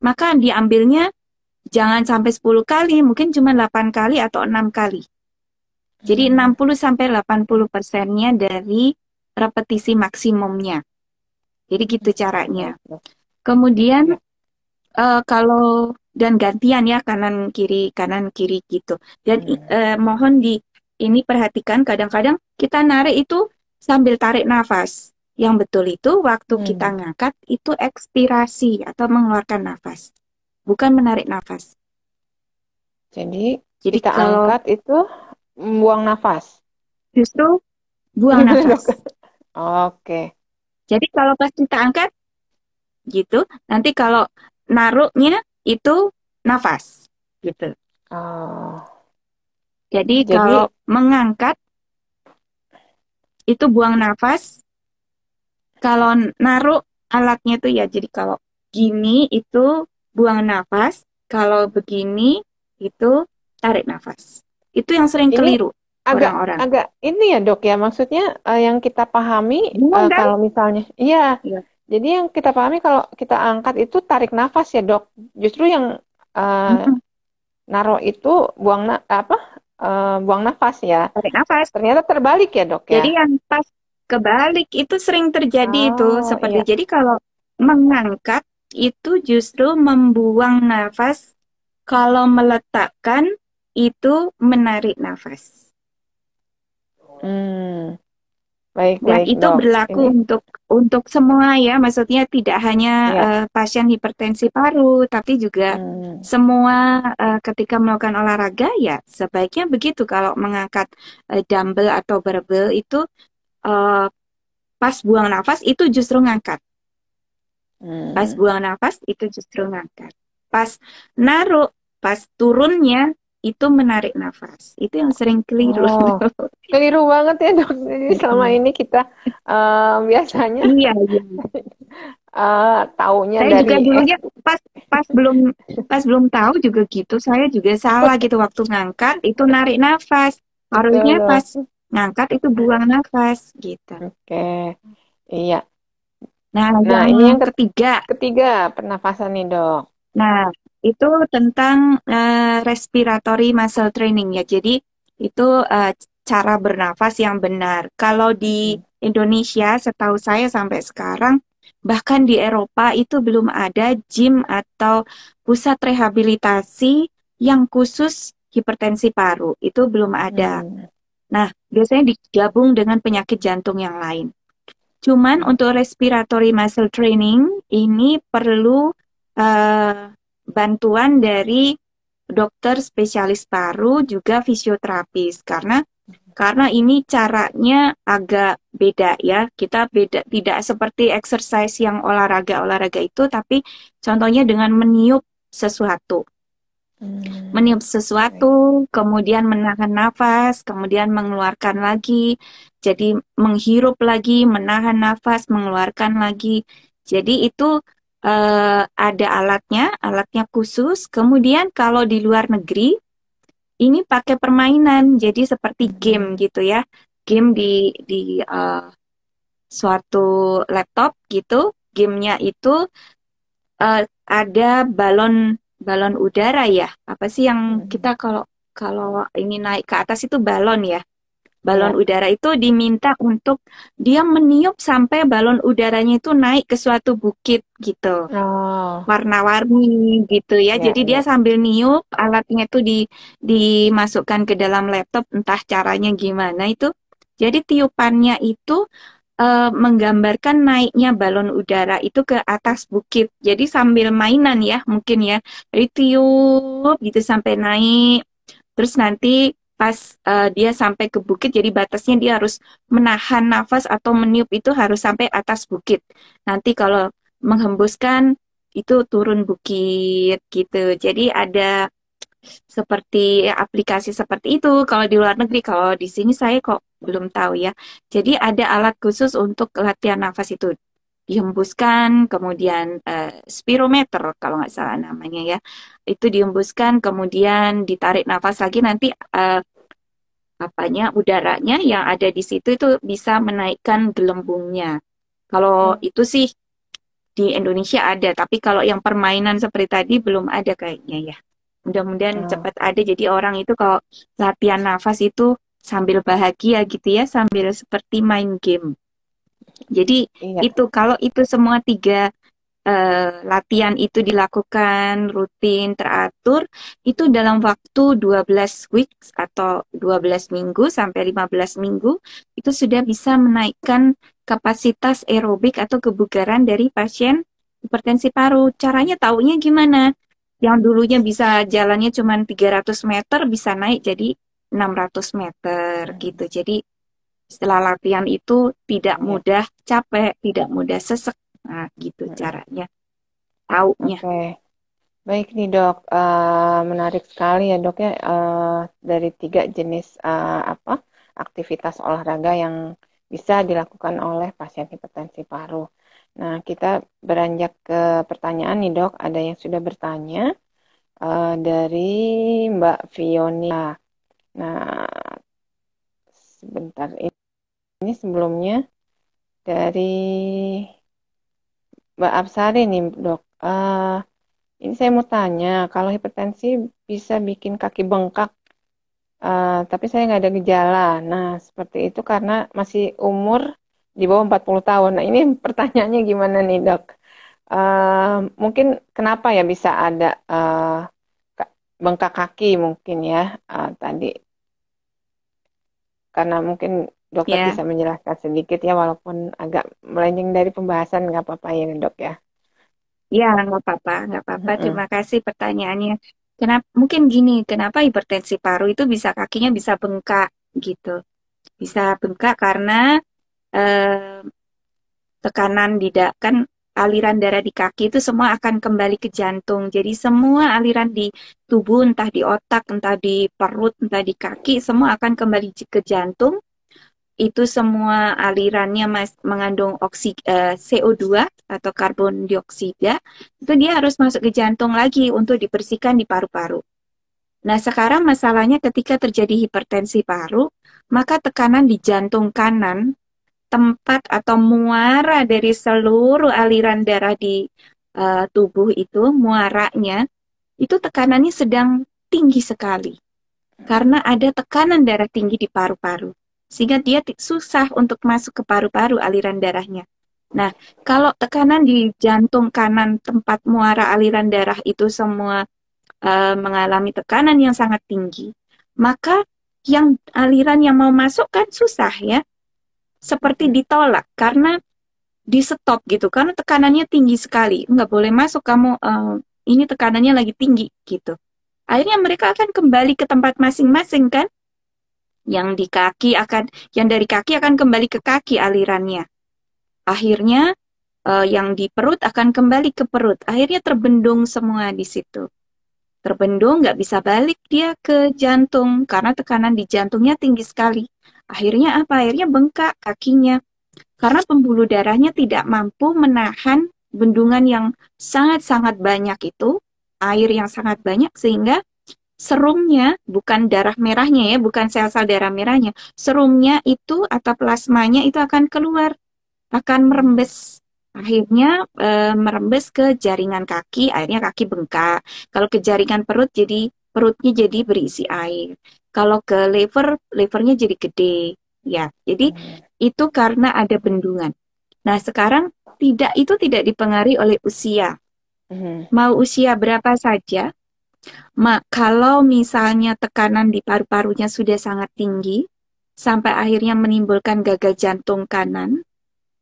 maka diambilnya jangan sampai 10 kali, mungkin cuma 8 kali atau 6 kali. Jadi Hmm. 60 sampai 80%-nya dari repetisi maksimumnya. Jadi gitu caranya. Baik dok. Kemudian Ya. kalau dan gantian ya kanan kiri gitu. Dan Hmm. mohon ini perhatikan kadang-kadang kita narik itu sambil tarik nafas. Yang betul itu waktu kita Hmm. ngangkat itu ekspirasi atau mengeluarkan nafas, bukan menarik nafas. Jadi Jadi kita kalau angkat itu buang nafas. justru buang Gimana dok? nafas. Oke. Jadi kalau pas kita angkat gitu, nanti kalau naruhnya itu nafas gitu. Oh, Jadi kalau jadi mengangkat itu buang nafas, kalau naruh alatnya tuh ya jadi kalau gini itu buang nafas, kalau begini itu tarik nafas. Itu yang sering ini keliru agak orang-orang. agak ini ya dok ya, maksudnya yang kita pahami Bingung kan? kalau misalnya, iya, Ya. jadi yang kita pahami kalau kita angkat itu tarik nafas ya dok. Justru yang eh, Mm-mm. naro itu apa buang nafas ya. Tarik nafas. Ternyata terbalik ya dok ya. Jadi yang pas kebalik itu sering terjadi itu Oh seperti iya. jadi kalau mengangkat itu justru membuang nafas, kalau meletakkan itu menarik nafas. Hmm, baik Dan baik itu dok. berlaku Ini untuk semua ya, maksudnya tidak hanya ya. pasien hipertensi paru, tapi juga Hmm. semua ketika melakukan olahraga ya sebaiknya begitu. Kalau mengangkat dumbbell atau barbell itu eh, pas buang nafas itu justru ngangkat. Pas Hmm. buang nafas itu justru ngangkat. Pas naruh, pas turunnya itu menarik nafas. Itu yang sering keliru. Oh, keliru banget ya dok. Jadi selama ini kita biasanya Iya, iya. taunya Saya dari juga dulunya pas pas belum pas belum tahu juga gitu. Saya juga salah gitu waktu ngangkat itu narik nafas. Betul Harusnya dok. pas ngangkat itu buang nafas gitu. Oke, iya. Nah, Nah, yang ini yang ketiga, ketiga, pernafasan nih dok. nah itu tentang respiratory muscle training ya. Jadi itu cara bernafas yang benar. Kalau di Hmm. Indonesia, setahu saya sampai sekarang, bahkan di Eropa itu belum ada gym atau pusat rehabilitasi yang khusus hipertensi paru. Itu belum ada. Hmm. Nah, biasanya digabung dengan penyakit jantung yang lain. Cuman Hmm. untuk respiratory muscle training ini perlu bantuan dari dokter spesialis paru juga fisioterapis karena ini caranya agak beda ya. Kita beda tidak seperti exercise yang olahraga-olahraga itu tapi contohnya dengan meniup sesuatu. Hmm. Meniup sesuatu, kemudian menahan nafas, kemudian mengeluarkan lagi. Jadi menghirup lagi, menahan nafas, mengeluarkan lagi. Jadi itu ada alatnya khusus. Kemudian kalau di luar negeri, ini pakai permainan, jadi seperti game Hmm. gitu ya. Game di suatu laptop gitu. Gamenya itu ada balon balon udara ya. Apa sih yang kita Hmm. kalau kalau ini naik ke atas itu balon ya. Balon Iya. udara itu diminta untuk dia meniup sampai balon udaranya itu naik ke suatu bukit gitu. Oh, Warna-warni gitu ya. iya, Jadi dia iya. sambil niup, alatnya itu dimasukkan ke dalam laptop, entah caranya gimana itu. Jadi tiupannya itu menggambarkan naiknya balon udara itu ke atas bukit. Jadi sambil mainan ya, mungkin ya. Jadi tiup gitu sampai naik. Terus nanti pas dia sampai ke bukit, jadi batasnya dia harus menahan nafas atau meniup itu harus sampai atas bukit. Nanti kalau menghembuskan itu turun bukit gitu. Jadi ada seperti aplikasi seperti itu kalau di luar negeri. Kalau di sini saya kok belum tahu ya. Jadi ada alat khusus untuk latihan nafas itu. Dihembuskan, kemudian spirometer kalau nggak salah namanya ya. Itu dihembuskan, kemudian ditarik nafas lagi nanti udaranya yang ada di situ itu bisa menaikkan gelembungnya. Kalau Hmm. itu sih di Indonesia ada, tapi kalau yang permainan seperti tadi belum ada kayaknya ya. Mudah-mudahan Oh, cepat ada. Jadi orang itu kalau latihan nafas itu sambil bahagia gitu ya, sambil seperti main game. Jadi iya. itu kalau itu semua tiga latihan itu dilakukan rutin teratur, itu dalam waktu 12 weeks atau 12 minggu sampai 15 minggu, itu sudah bisa menaikkan kapasitas aerobik atau kebugaran dari pasien hipertensi paru. Caranya taunya gimana? Yang dulunya bisa jalannya cuma 300 meter, bisa naik jadi 600 meter Hmm. gitu. Jadi setelah latihan itu tidak Iya. mudah capek, tidak mudah sesek. Nah, gitu Hmm. caranya. Taunya. Oke. Baik nih dok, menarik sekali ya dok ya, dari tiga jenis apa aktivitas olahraga yang bisa dilakukan oleh pasien hipertensi paru. Nah, kita beranjak ke pertanyaan nih dok, ada yang sudah bertanya dari Mbak Fiona. Nah, sebentar ini sebelumnya dari Mbak Absari nih dok. Ini saya mau tanya, kalau hipertensi bisa bikin kaki bengkak, tapi saya nggak ada gejala. Nah, seperti itu karena masih umur di bawah 40 tahun. Nah, ini pertanyaannya gimana nih, dok? Mungkin kenapa ya bisa ada bengkak kaki mungkin ya tadi. Karena mungkin dokter Ya, bisa menjelaskan sedikit ya, walaupun agak melenceng dari pembahasan, nggak apa-apa ya, dok ya. ya nggak apa-apa, nggak apa-apa. Mm-mm. Terima kasih pertanyaannya. Kenapa? Mungkin gini, kenapa hipertensi paru itu bisa kakinya bisa bengkak gitu? Bisa bengkak karena eh, tekanan kan aliran darah di kaki itu semua akan kembali ke jantung. Jadi semua aliran di tubuh, entah di otak, entah di perut, entah di kaki, semua akan kembali ke jantung. Itu semua alirannya mengandung CO2 atau karbon dioksida, itu dia harus masuk ke jantung lagi untuk dibersihkan di paru-paru. Nah, sekarang masalahnya ketika terjadi hipertensi paru, maka tekanan di jantung kanan, tempat atau muara dari seluruh aliran darah di tubuh itu, muaranya, itu tekanannya sedang tinggi sekali. Karena ada tekanan darah tinggi di paru-paru. Sehingga dia susah untuk masuk ke paru-paru aliran darahnya. Nah, kalau tekanan di jantung kanan tempat muara aliran darah itu semua mengalami tekanan yang sangat tinggi, maka yang aliran yang mau masuk kan susah ya, seperti ditolak karena di stop gitu, karena tekanannya tinggi sekali, nggak boleh masuk kamu, ini tekanannya lagi tinggi gitu. Akhirnya mereka akan kembali ke tempat masing-masing kan, yang di kaki akan, yang dari kaki akan kembali ke kaki alirannya. Akhirnya yang di perut akan kembali ke perut. Akhirnya terbendung semua di situ. Terbendung, nggak bisa balik dia ke jantung karena tekanan di jantungnya tinggi sekali. Akhirnya apa? Akhirnya bengkak kakinya karena pembuluh darahnya tidak mampu menahan bendungan yang sangat-sangat banyak itu, air yang sangat banyak sehingga serumnya, bukan darah merahnya ya, bukan sel-sel darah merahnya, serumnya itu atau plasmanya itu akan keluar, akan merembes. Akhirnya merembes ke jaringan kaki, akhirnya kaki bengkak. Kalau ke jaringan perut, jadi perutnya jadi berisi air. Kalau ke liver, livernya jadi gede. Ya, jadi itu karena ada bendungan. Nah, sekarang itu tidak dipengaruhi oleh usia. Mau usia berapa saja, kalau misalnya tekanan di paru-parunya sudah sangat tinggi, sampai akhirnya menimbulkan gagal jantung kanan,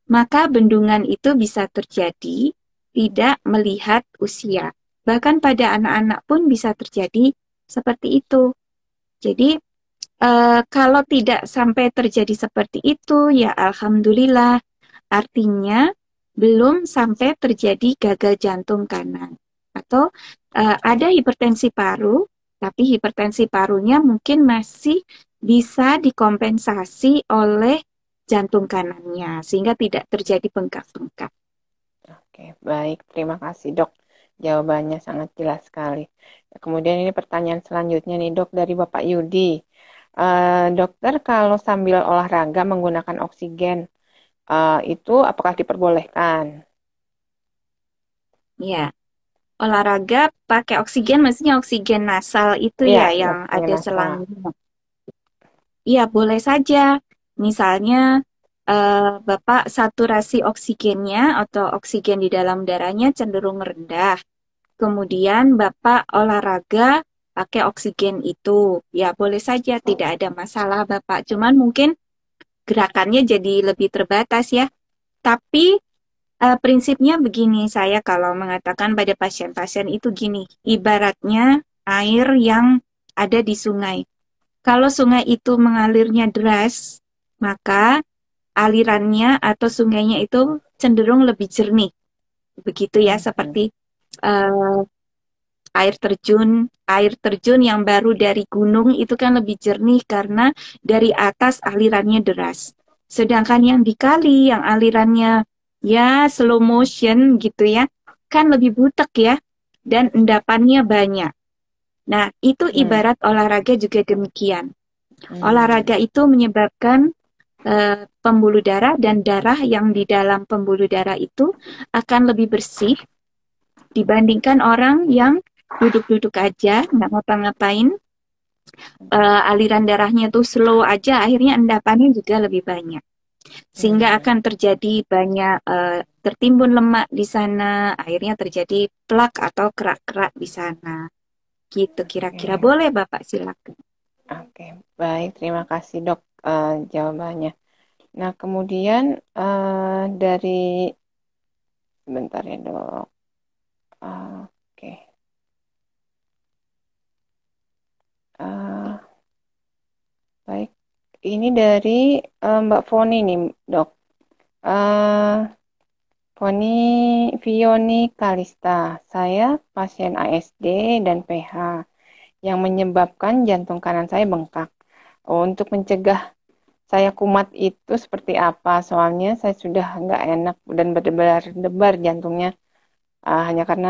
maka bendungan itu bisa terjadi tidak melihat usia. Bahkan pada anak-anak pun bisa terjadi seperti itu. Jadi, kalau tidak sampai terjadi seperti itu, ya alhamdulillah, artinya belum sampai terjadi gagal jantung kanan. Atau ada hipertensi paru, tapi hipertensi parunya mungkin masih bisa dikompensasi oleh jantung kanannya, sehingga tidak terjadi bengkak-bengkak. Oke, baik. Terima kasih, Dok. Jawabannya sangat jelas sekali. Kemudian ini pertanyaan selanjutnya nih, Dok, dari Bapak Yudi. Dokter, kalau sambil olahraga menggunakan oksigen, itu apakah diperbolehkan? Ya, olahraga pakai oksigen, maksudnya oksigen nasal itu Iya, ya, yang oksigen ada nasal. selangnya. Iya, boleh saja. Misalnya, Bapak saturasi oksigennya atau oksigen di dalam darahnya cenderung rendah. Kemudian Bapak olahraga pakai oksigen itu. Ya, boleh saja, tidak ada masalah Bapak. Cuman mungkin gerakannya jadi lebih terbatas ya. Tapi prinsipnya begini, saya kalau mengatakan pada pasien-pasien itu gini, ibaratnya air yang ada di sungai. Kalau sungai itu mengalirnya deras, maka alirannya atau sungainya itu cenderung lebih jernih. Begitu ya, Mhm. seperti eh, air terjun yang baru dari gunung itu kan lebih jernih karena dari atas alirannya deras. Sedangkan yang di kali yang alirannya ya slow motion gitu ya, kan lebih butek ya dan endapannya banyak. Nah, itu Hmm. ibarat olahraga juga demikian. Hmm. Olahraga itu menyebabkan pembuluh darah dan darah yang di dalam pembuluh darah itu akan lebih bersih dibandingkan orang yang duduk-duduk aja, nggak ngapa-ngapain, aliran darahnya tuh slow aja, akhirnya endapannya juga lebih banyak. Sehingga Hmm. akan terjadi banyak tertimbun lemak di sana, akhirnya terjadi plak atau kerak-kerak di sana. Gitu kira-kira. Oke, Boleh Bapak silakan. oke, baik. Terima kasih, Dok, jawabannya. Nah, kemudian dari sebentar ya, Dok. Oke. Eh, baik. Ini dari Mbak Foni nih, Dok. Eh, Foni Vioni Kalista. Saya pasien ASD dan PH yang menyebabkan jantung kanan saya bengkak. Untuk mencegah saya kumat itu seperti apa? Soalnya saya sudah nggak enak dan berdebar-debar jantungnya hanya karena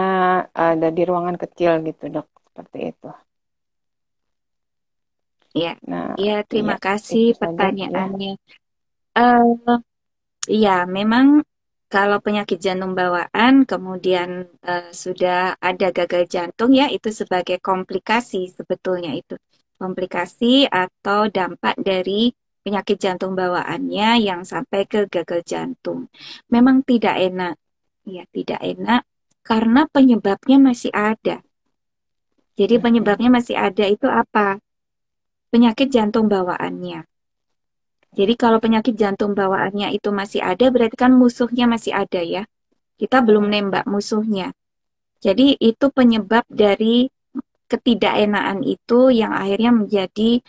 ada di ruangan kecil gitu, Dok. Seperti itu. Iya, Nah, iya, iya terima kasih itu saja ya. pertanyaannya. Eh, iya, memang kalau penyakit jantung bawaan kemudian sudah ada gagal jantung ya, itu sebagai komplikasi sebetulnya itu. Komplikasi atau dampak dari penyakit jantung bawaannya yang sampai ke gagal jantung. Memang tidak enak, ya tidak enak karena penyebabnya masih ada. Jadi Mhm. penyebabnya masih ada itu apa? Penyakit jantung bawaannya. Jadi kalau penyakit jantung bawaannya itu masih ada, berarti kan musuhnya masih ada ya. Kita belum Ya. nembak musuhnya. Jadi itu penyebab dari ketidakenaan itu yang akhirnya menjadi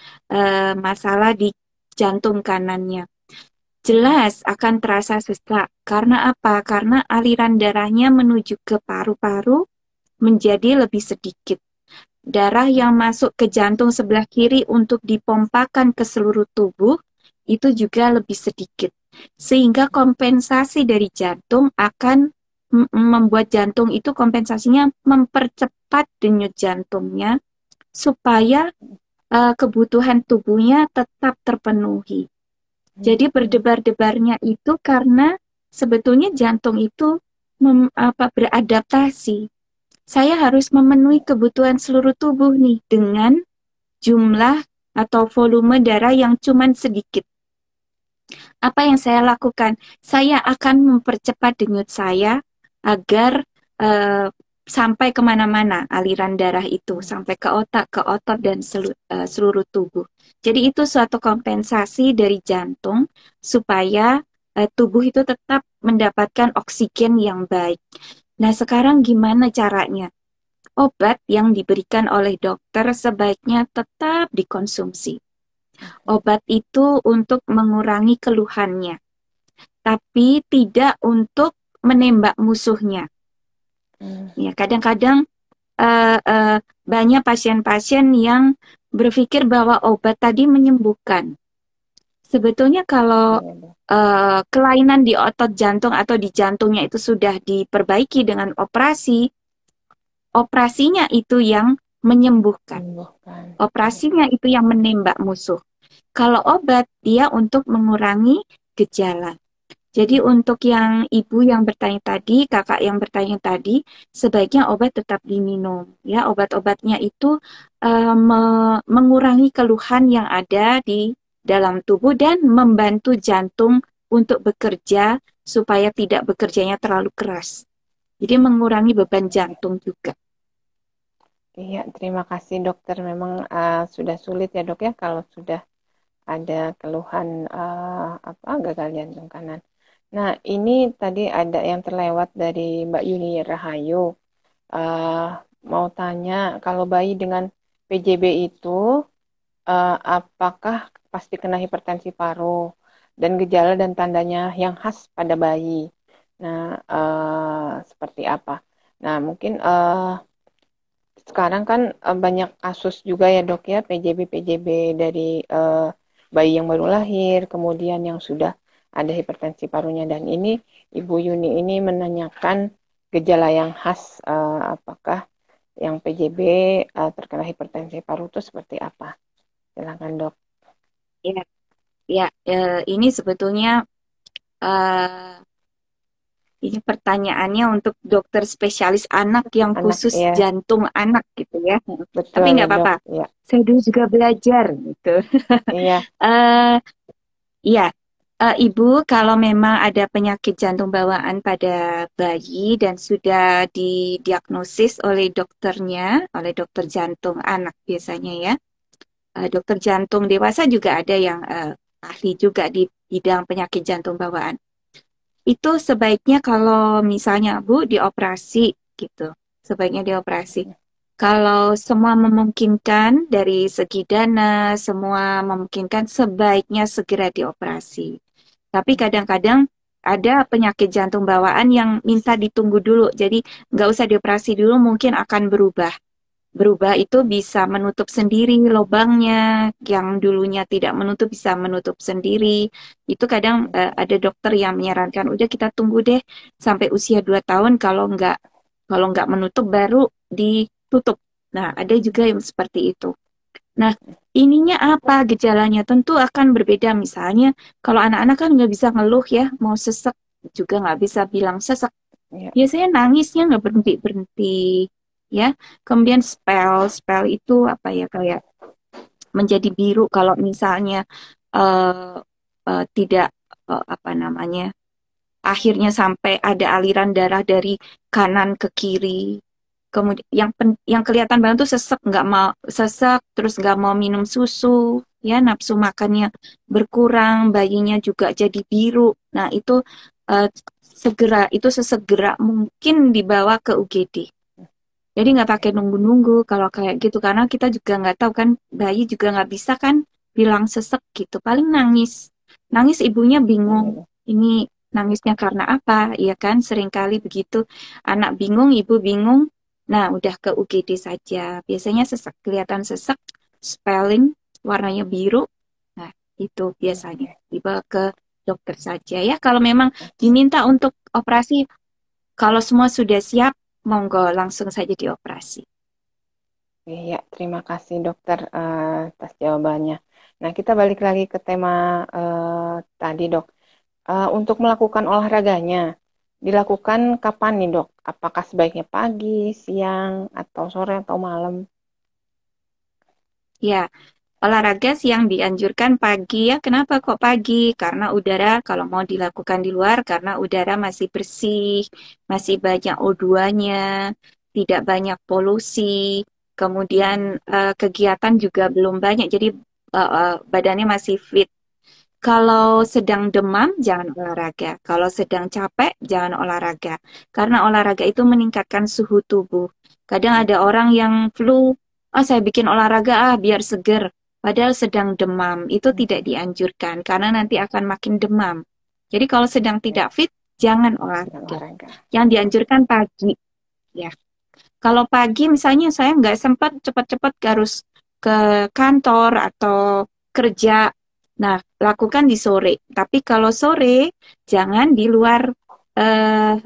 masalah di jantung kanannya. Jelas akan terasa sesak. Karena apa? Karena aliran darahnya menuju ke paru-paru menjadi lebih sedikit. Darah yang masuk ke jantung sebelah kiri untuk dipompakan ke seluruh tubuh itu juga lebih sedikit. Sehingga kompensasi dari jantung akan membuat jantung itu kompensasinya mempercepat denyut jantungnya supaya kebutuhan tubuhnya tetap terpenuhi. Jadi Mhm. berdebar-debarnya itu karena sebetulnya jantung itu beradaptasi. Saya harus memenuhi kebutuhan seluruh tubuh nih dengan jumlah atau volume darah yang cuman sedikit. Apa yang saya lakukan? Saya akan mempercepat denyut saya agar eh, sampai kemana-mana aliran darah itu, sampai ke otak, ke otot, dan seluruh tubuh. Jadi itu suatu kompensasi dari jantung supaya tubuh itu tetap mendapatkan oksigen yang baik. Nah, sekarang gimana caranya? Obat yang diberikan oleh dokter sebaiknya tetap dikonsumsi. Obat itu untuk mengurangi keluhannya, tapi tidak untuk menembak musuhnya. Mhm. Ya, kadang-kadang eh, eh, banyak pasien-pasien yang berpikir bahwa obat tadi menyembuhkan. Sebetulnya kalau Iya, Dok. kelainan di otot jantung atau di jantungnya itu sudah diperbaiki dengan operasi, operasinya itu yang menyembuhkan. Menyembuhkan. Operasinya Oke. itu yang menembak musuh. Kalau obat, dia untuk mengurangi gejala. Jadi untuk yang ibu yang bertanya tadi, kakak yang bertanya tadi, sebaiknya obat tetap diminum. Ya, obat-obatnya itu mengurangi keluhan yang ada di dalam tubuh dan membantu jantung untuk bekerja supaya tidak bekerjanya terlalu keras. Jadi mengurangi beban jantung juga. Iya, terima kasih dokter. Memang sudah sulit ya dok ya kalau sudah ada keluhan apa gagal jantung kanan. Nah, ini tadi ada yang terlewat dari Mbak Yuni Rahayu. Eh, Mau tanya, kalau bayi dengan PJB itu, apakah pasti kena hipertensi paru dan gejala dan tandanya yang khas pada bayi? Nah, seperti apa? Nah, mungkin sekarang kan banyak kasus juga ya dok ya PJB dari bayi yang baru lahir, kemudian yang sudah ada hipertensi parunya dan ini Ibu Yuni ini menanyakan gejala yang khas apakah yang PJB terkena hipertensi paru itu seperti apa? Silakan dok. Ya, ya, ini sebetulnya eh, ini pertanyaannya untuk dokter spesialis anak yang Anak khusus ya, jantung anak gitu ya. Tapi betul nggak dok. apa-apa. Ya, Saya dulu juga belajar gitu. iya. eh ya, Ibu, kalau memang ada penyakit jantung bawaan pada bayi dan sudah didiagnosis oleh dokternya, oleh dokter jantung anak biasanya ya, dokter jantung dewasa juga ada yang ahli juga di bidang penyakit jantung bawaan. Itu sebaiknya kalau misalnya Bu dioperasi gitu, sebaiknya dioperasi. Kalau semua memungkinkan dari segi dana, semua memungkinkan sebaiknya segera dioperasi. Tapi kadang-kadang ada penyakit jantung bawaan yang minta ditunggu dulu. Jadi nggak usah dioperasi dulu, mungkin akan berubah. Berubah itu bisa menutup sendiri lubangnya, yang dulunya tidak menutup bisa menutup sendiri. Itu kadang ada dokter yang menyarankan, udah kita tunggu deh sampai usia 2 tahun, kalau nggak menutup baru ditutup. Nah, ada juga yang seperti itu. Nah, ininya apa gejalanya? Tentu akan berbeda. Misalnya, kalau anak-anak kan nggak bisa ngeluh ya, mau sesek juga nggak bisa bilang sesek. Ya. Biasanya nangisnya nggak berhenti-berhenti, ya. Kemudian spell itu apa ya, kayak menjadi biru kalau misalnya eh tidak apa namanya, akhirnya sampai ada aliran darah dari kanan ke kiri. Kemudian yang kelihatan banget tuh sesek, nggak mau sesek, terus nggak mau minum susu, ya nafsu makannya berkurang, bayinya juga jadi biru. Nah itu sesegera mungkin dibawa ke UGD. Jadi nggak pakai nunggu-nunggu kalau kayak gitu, karena kita juga nggak tahu kan, bayi juga nggak bisa kan bilang sesek gitu, paling nangis. Nangis ibunya bingung, Iya. ini nangisnya karena apa, ya kan? Seringkali begitu, anak bingung, ibu bingung. Nah, udah ke UGD saja. Biasanya sesek, kelihatan sesek, spelling, warnanya biru. Nah, itu biasanya Oke. dibawa ke dokter saja ya. Kalau memang diminta untuk operasi, kalau semua sudah siap, monggo langsung saja dioperasi. Iya, terima kasih dokter atas jawabannya. Nah, kita balik lagi ke tema tadi dok. Untuk melakukan olahraganya, dilakukan kapan nih dok? Apakah sebaiknya pagi, siang, atau sore, atau malam? Ya, olahraga siang dianjurkan pagi ya. Kenapa kok pagi? Karena udara kalau mau dilakukan di luar, karena udara masih bersih, masih banyak O2-nya, tidak banyak polusi. Kemudian kegiatan juga belum banyak, jadi badannya masih fit. Kalau sedang demam, jangan olahraga. Kalau sedang capek, jangan olahraga. Karena olahraga itu meningkatkan suhu tubuh. Kadang ada orang yang flu, oh saya bikin olahraga biar seger. Padahal sedang demam, itu tidak dianjurkan karena nanti akan makin demam. Jadi kalau sedang tidak fit, jangan Jangan olahraga. olahraga. Yang dianjurkan pagi, ya. Kalau pagi misalnya saya nggak sempat cepat-cepat harus ke kantor atau kerja. Nah, lakukan di sore. Tapi kalau sore, jangan di luar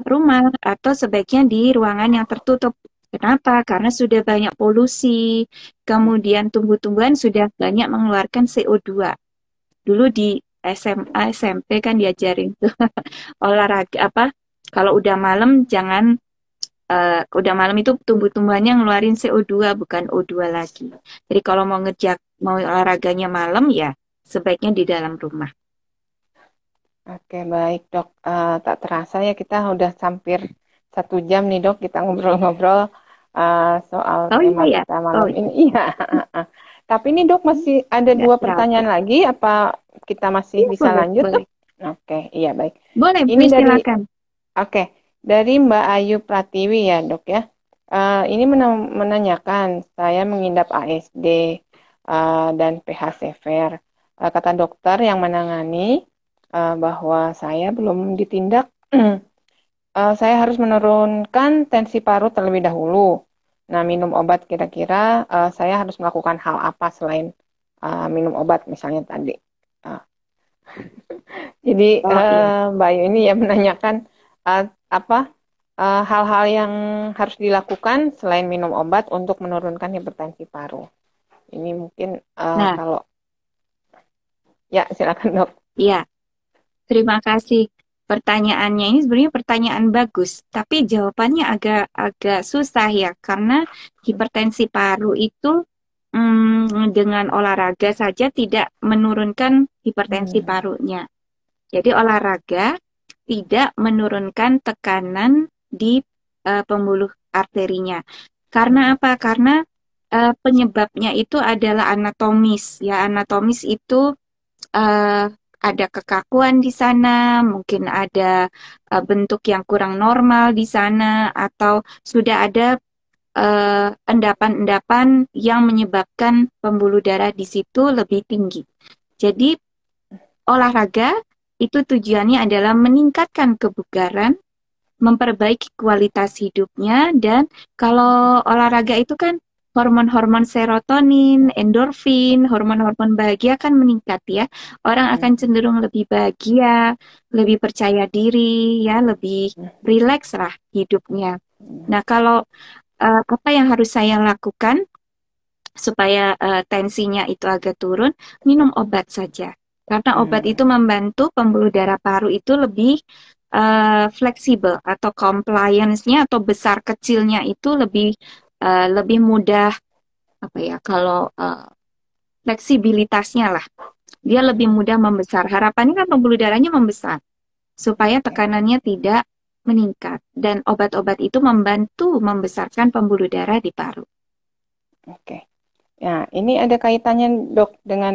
rumah atau sebaiknya di ruangan yang tertutup. Kenapa? Karena sudah banyak polusi. Kemudian tumbuh-tumbuhan sudah banyak mengeluarkan CO2. Dulu di SMA, SMP kan diajarin tuh olahraga apa? Kalau udah malam jangan udah malam itu tumbuh-tumbuhannya ngeluarin CO2 bukan O2 lagi. Jadi kalau mau olahraganya malam ya sebaiknya di dalam rumah. Oke, baik dok. Tak terasa ya kita udah hampir 1 jam nih dok kita ngobrol-ngobrol soal Oh tema iya ya. kita Oh malam iya. ini. Iya. Tapi ini dok masih ada Nggak 2 pertanyaan terasa. lagi. Apa kita masih Iya bisa boleh, lanjut dok? boleh. Oke, iya baik. Boleh, Ini boleh dari silakan. Oke, dari Mbak Ayu Pratiwi ya dok ya. Ini menanyakan, saya mengidap ASD dan PH sever. Kata dokter yang menangani bahwa saya belum ditindak, saya harus menurunkan tensi paru terlebih dahulu. Nah, minum obat kira-kira saya harus melakukan hal apa selain minum obat misalnya tadi. Uh, jadi Oh iya. Mbak Ayu ini ya menanyakan apa hal-hal yang harus dilakukan selain minum obat untuk menurunkan hipertensi paru. Ini mungkin Nah, kalau ya silakan dok. iya. Terima kasih. Pertanyaannya ini sebenarnya pertanyaan bagus, tapi jawabannya agak susah ya, karena hipertensi paru itu dengan olahraga saja tidak menurunkan hipertensi Hmm. parunya. Jadi olahraga tidak menurunkan tekanan di pembuluh arterinya. Karena Hmm. apa? Karena penyebabnya itu adalah anatomis. Ya, anatomis itu eh, ada kekakuan di sana, mungkin ada bentuk yang kurang normal di sana, atau sudah ada endapan-endapan yang menyebabkan pembuluh darah di situ lebih tinggi. Jadi olahraga itu tujuannya adalah meningkatkan kebugaran, memperbaiki kualitas hidupnya, dan kalau olahraga itu kan hormon-hormon serotonin, endorfin, hormon-hormon bahagia kan meningkat ya. Orang akan Hmm. cenderung lebih bahagia, lebih percaya diri, ya, lebih rileks lah hidupnya. Hmm. Nah, kalau apa yang harus saya lakukan? supaya tensinya itu agak turun, minum obat saja. Karena obat itu Hmm, membantu pembuluh darah paru itu lebih fleksibel atau compliance-nya atau besar kecilnya itu lebih mudah apa ya kalau fleksibilitasnya lah. Dia lebih hmm, mudah membesar. Harapannya kan pembuluh darahnya membesar supaya oke, tekanannya tidak meningkat dan obat-obat itu membantu membesarkan pembuluh darah di paru. oke. Ya, ini ada kaitannya dok dengan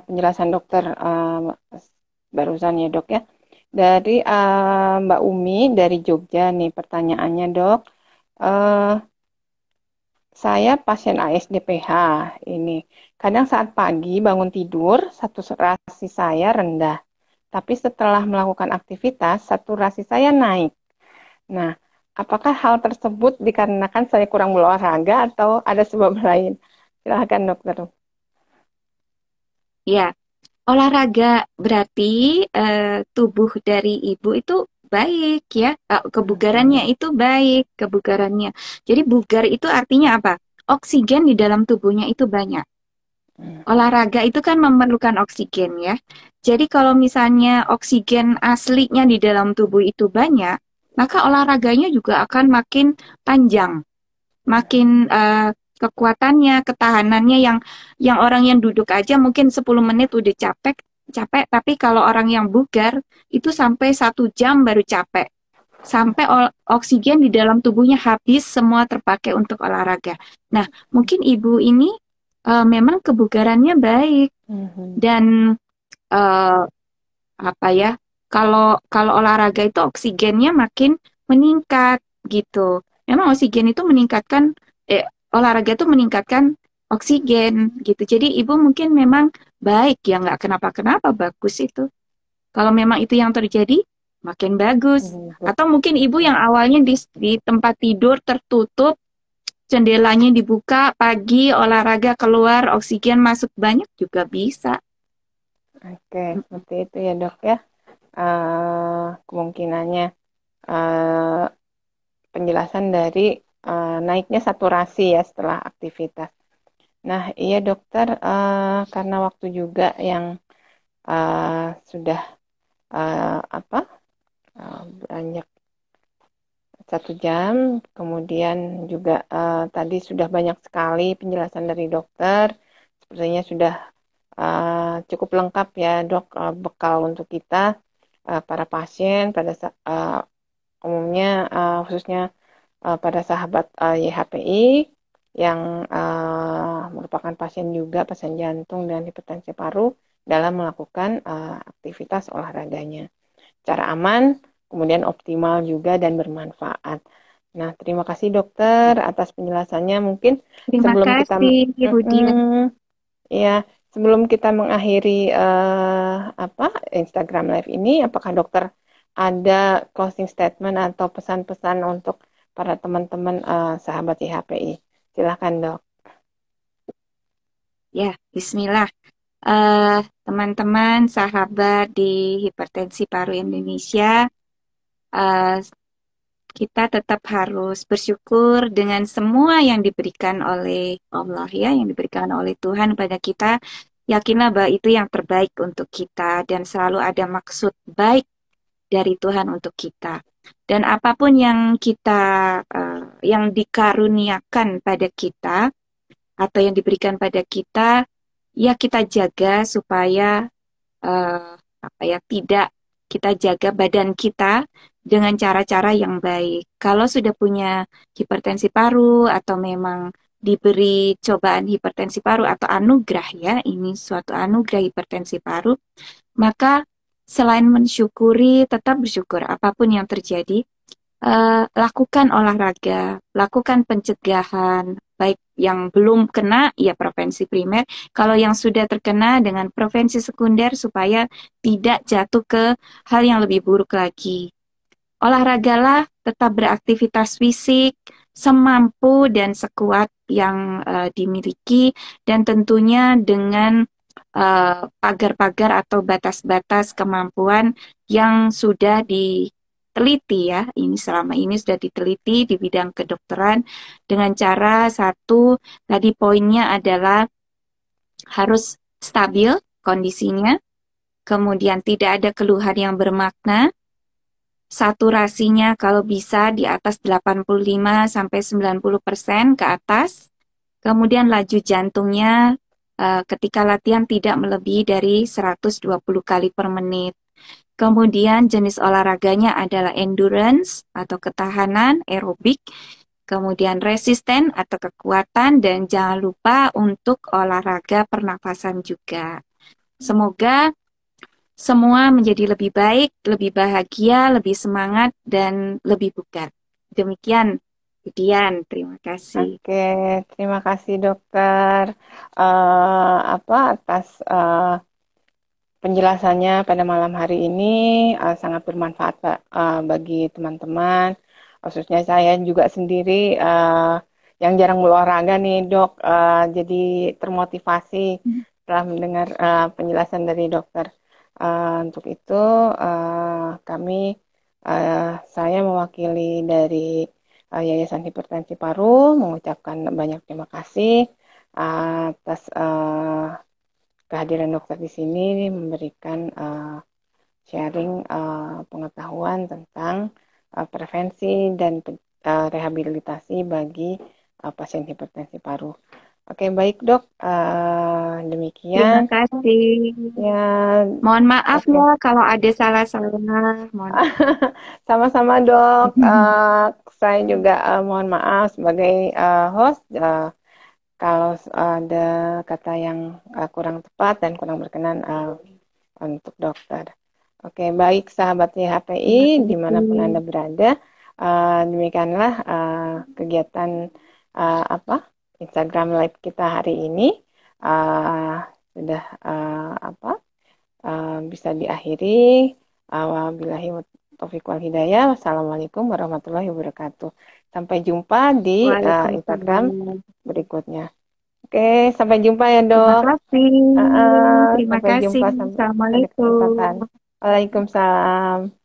penjelasan dokter barusan ya dok ya. Dari Mbak Umi dari Jogja nih pertanyaannya dok. Eh, saya pasien ASDPH ini. Kadang saat pagi bangun tidur, saturasi saya rendah. Tapi setelah melakukan aktivitas, saturasi saya naik. Nah, apakah hal tersebut dikarenakan saya kurang berolahraga atau ada sebab lain? Silahkan dokter. Ya, olahraga berarti tubuh dari ibu itu baik ya, kebugarannya Mhm. itu baik, kebugarannya. Jadi bugar itu artinya apa? Oksigen di dalam tubuhnya itu banyak. Olahraga itu kan memerlukan oksigen ya. Jadi kalau misalnya oksigen aslinya di dalam tubuh itu banyak, maka olahraganya juga akan makin panjang, makin kekuatannya, ketahanannya yang orang yang duduk aja mungkin 10 menit udah capek, capek, tapi kalau orang yang bugar itu sampai 1 jam baru capek. Sampai oksigen di dalam tubuhnya habis semua terpakai untuk olahraga. Nah, mungkin ibu ini memang kebugarannya baik Mhm. dan eh, apa ya? Kalau kalau olahraga itu oksigennya makin meningkat gitu. Memang oksigen itu meningkatkan olahraga itu meningkatkan oksigen gitu. Jadi ibu mungkin memang baik ya nggak kenapa-kenapa bagus itu. Kalau memang itu yang terjadi makin bagus. Mhm. Atau mungkin ibu yang awalnya di tempat tidur tertutup, jendelanya dibuka pagi olahraga keluar oksigen masuk banyak juga bisa. Oke, seperti itu ya dok ya. Kemungkinannya eh, penjelasan dari naiknya saturasi ya setelah aktivitas. Nah, iya dokter, karena waktu juga yang sudah apa banyak 1 jam, kemudian juga tadi sudah banyak sekali penjelasan dari dokter. Sepertinya sudah cukup lengkap ya dok bekal untuk kita para pasien pada umumnya khususnya pada sahabat YHPI yang merupakan pasien juga pasien jantung dan hipertensi paru dalam melakukan aktivitas olahraganya secara aman, kemudian optimal juga dan bermanfaat. Nah, terima kasih dokter atas penjelasannya. Mungkin Terima sebelum kita kasih, Rudia. ya sebelum kita mengakhiri apa Instagram Live ini, apakah dokter ada closing statement atau pesan-pesan untuk para teman-teman sahabat IHPI? Silahkan dok. Ya, Bismillah. Teman-teman, sahabat di Hipertensi Paru Indonesia, eh, kita tetap harus bersyukur dengan semua yang diberikan oleh Allah ya, yang diberikan oleh Tuhan pada kita. Yakinlah bahwa itu yang terbaik untuk kita dan selalu ada maksud baik dari Tuhan untuk kita. Dan apapun yang yang dikaruniakan pada kita atau yang diberikan pada kita, ya kita jaga supaya apa ya tidak kita jaga badan kita dengan cara-cara yang baik. Kalau sudah punya hipertensi paru atau memang diberi cobaan hipertensi paru atau anugerah ya, ini suatu anugerah hipertensi paru, maka selain mensyukuri, tetap bersyukur apapun yang terjadi. Lakukan olahraga, lakukan pencegahan, baik yang belum kena, ya prevensi primer. Kalau yang sudah terkena dengan prevensi sekunder supaya tidak jatuh ke hal yang lebih buruk lagi. Olahragalah, tetap beraktivitas fisik semampu dan sekuat yang dimiliki dan tentunya dengan pagar-pagar atau batas-batas kemampuan yang sudah teliti ya. Ini selama ini sudah diteliti di bidang kedokteran dengan cara satu tadi poinnya adalah harus stabil kondisinya, kemudian tidak ada keluhan yang bermakna, saturasinya kalau bisa di atas 85 sampai 90% ke atas. Kemudian laju jantungnya ketika latihan tidak melebihi dari 120 kali per menit. Kemudian jenis olahraganya adalah endurance atau ketahanan, aerobik, kemudian resisten atau kekuatan, dan jangan lupa untuk olahraga pernafasan juga. Semoga semua menjadi lebih baik, lebih bahagia, lebih semangat, dan lebih bugar. Demikian, Dian. Terima kasih. Oke, terima kasih dokter atas penjelasannya pada malam hari ini sangat bermanfaat Pak, bagi teman-teman, khususnya saya juga sendiri yang jarang berolahraga nih dok, jadi termotivasi setelah mendengar penjelasan dari dokter. Untuk itu saya mewakili dari Yayasan Hipertensi Paru mengucapkan banyak terima kasih atas kehadiran dokter di sini memberikan sharing pengetahuan tentang prevensi dan rehabilitasi bagi pasien hipertensi paru. Oke, baik dok, Terima demikian. kasih. Ya, Mohon maaf oke. ya kalau ada salah-salah. Mohon. Sama-sama dok. Saya juga mohon maaf sebagai host kalau ada kata yang kurang tepat dan kurang berkenan untuk dokter. Oke, baik sahabat Terima YHPI dimanapun Anda kasih. berada, demikianlah kegiatan Instagram Live kita hari ini sudah bisa diakhiri. Wabillahi taufiq wal hidayah. Wassalamualaikum warahmatullahi wabarakatuh. Sampai jumpa di Instagram Waalaikumsalam. berikutnya. Oke, sampai jumpa ya Terima dok. kasih. Terima Sampai kasih. jumpa sampai ada Assalamualaikum. kesempatan. Waalaikumsalam.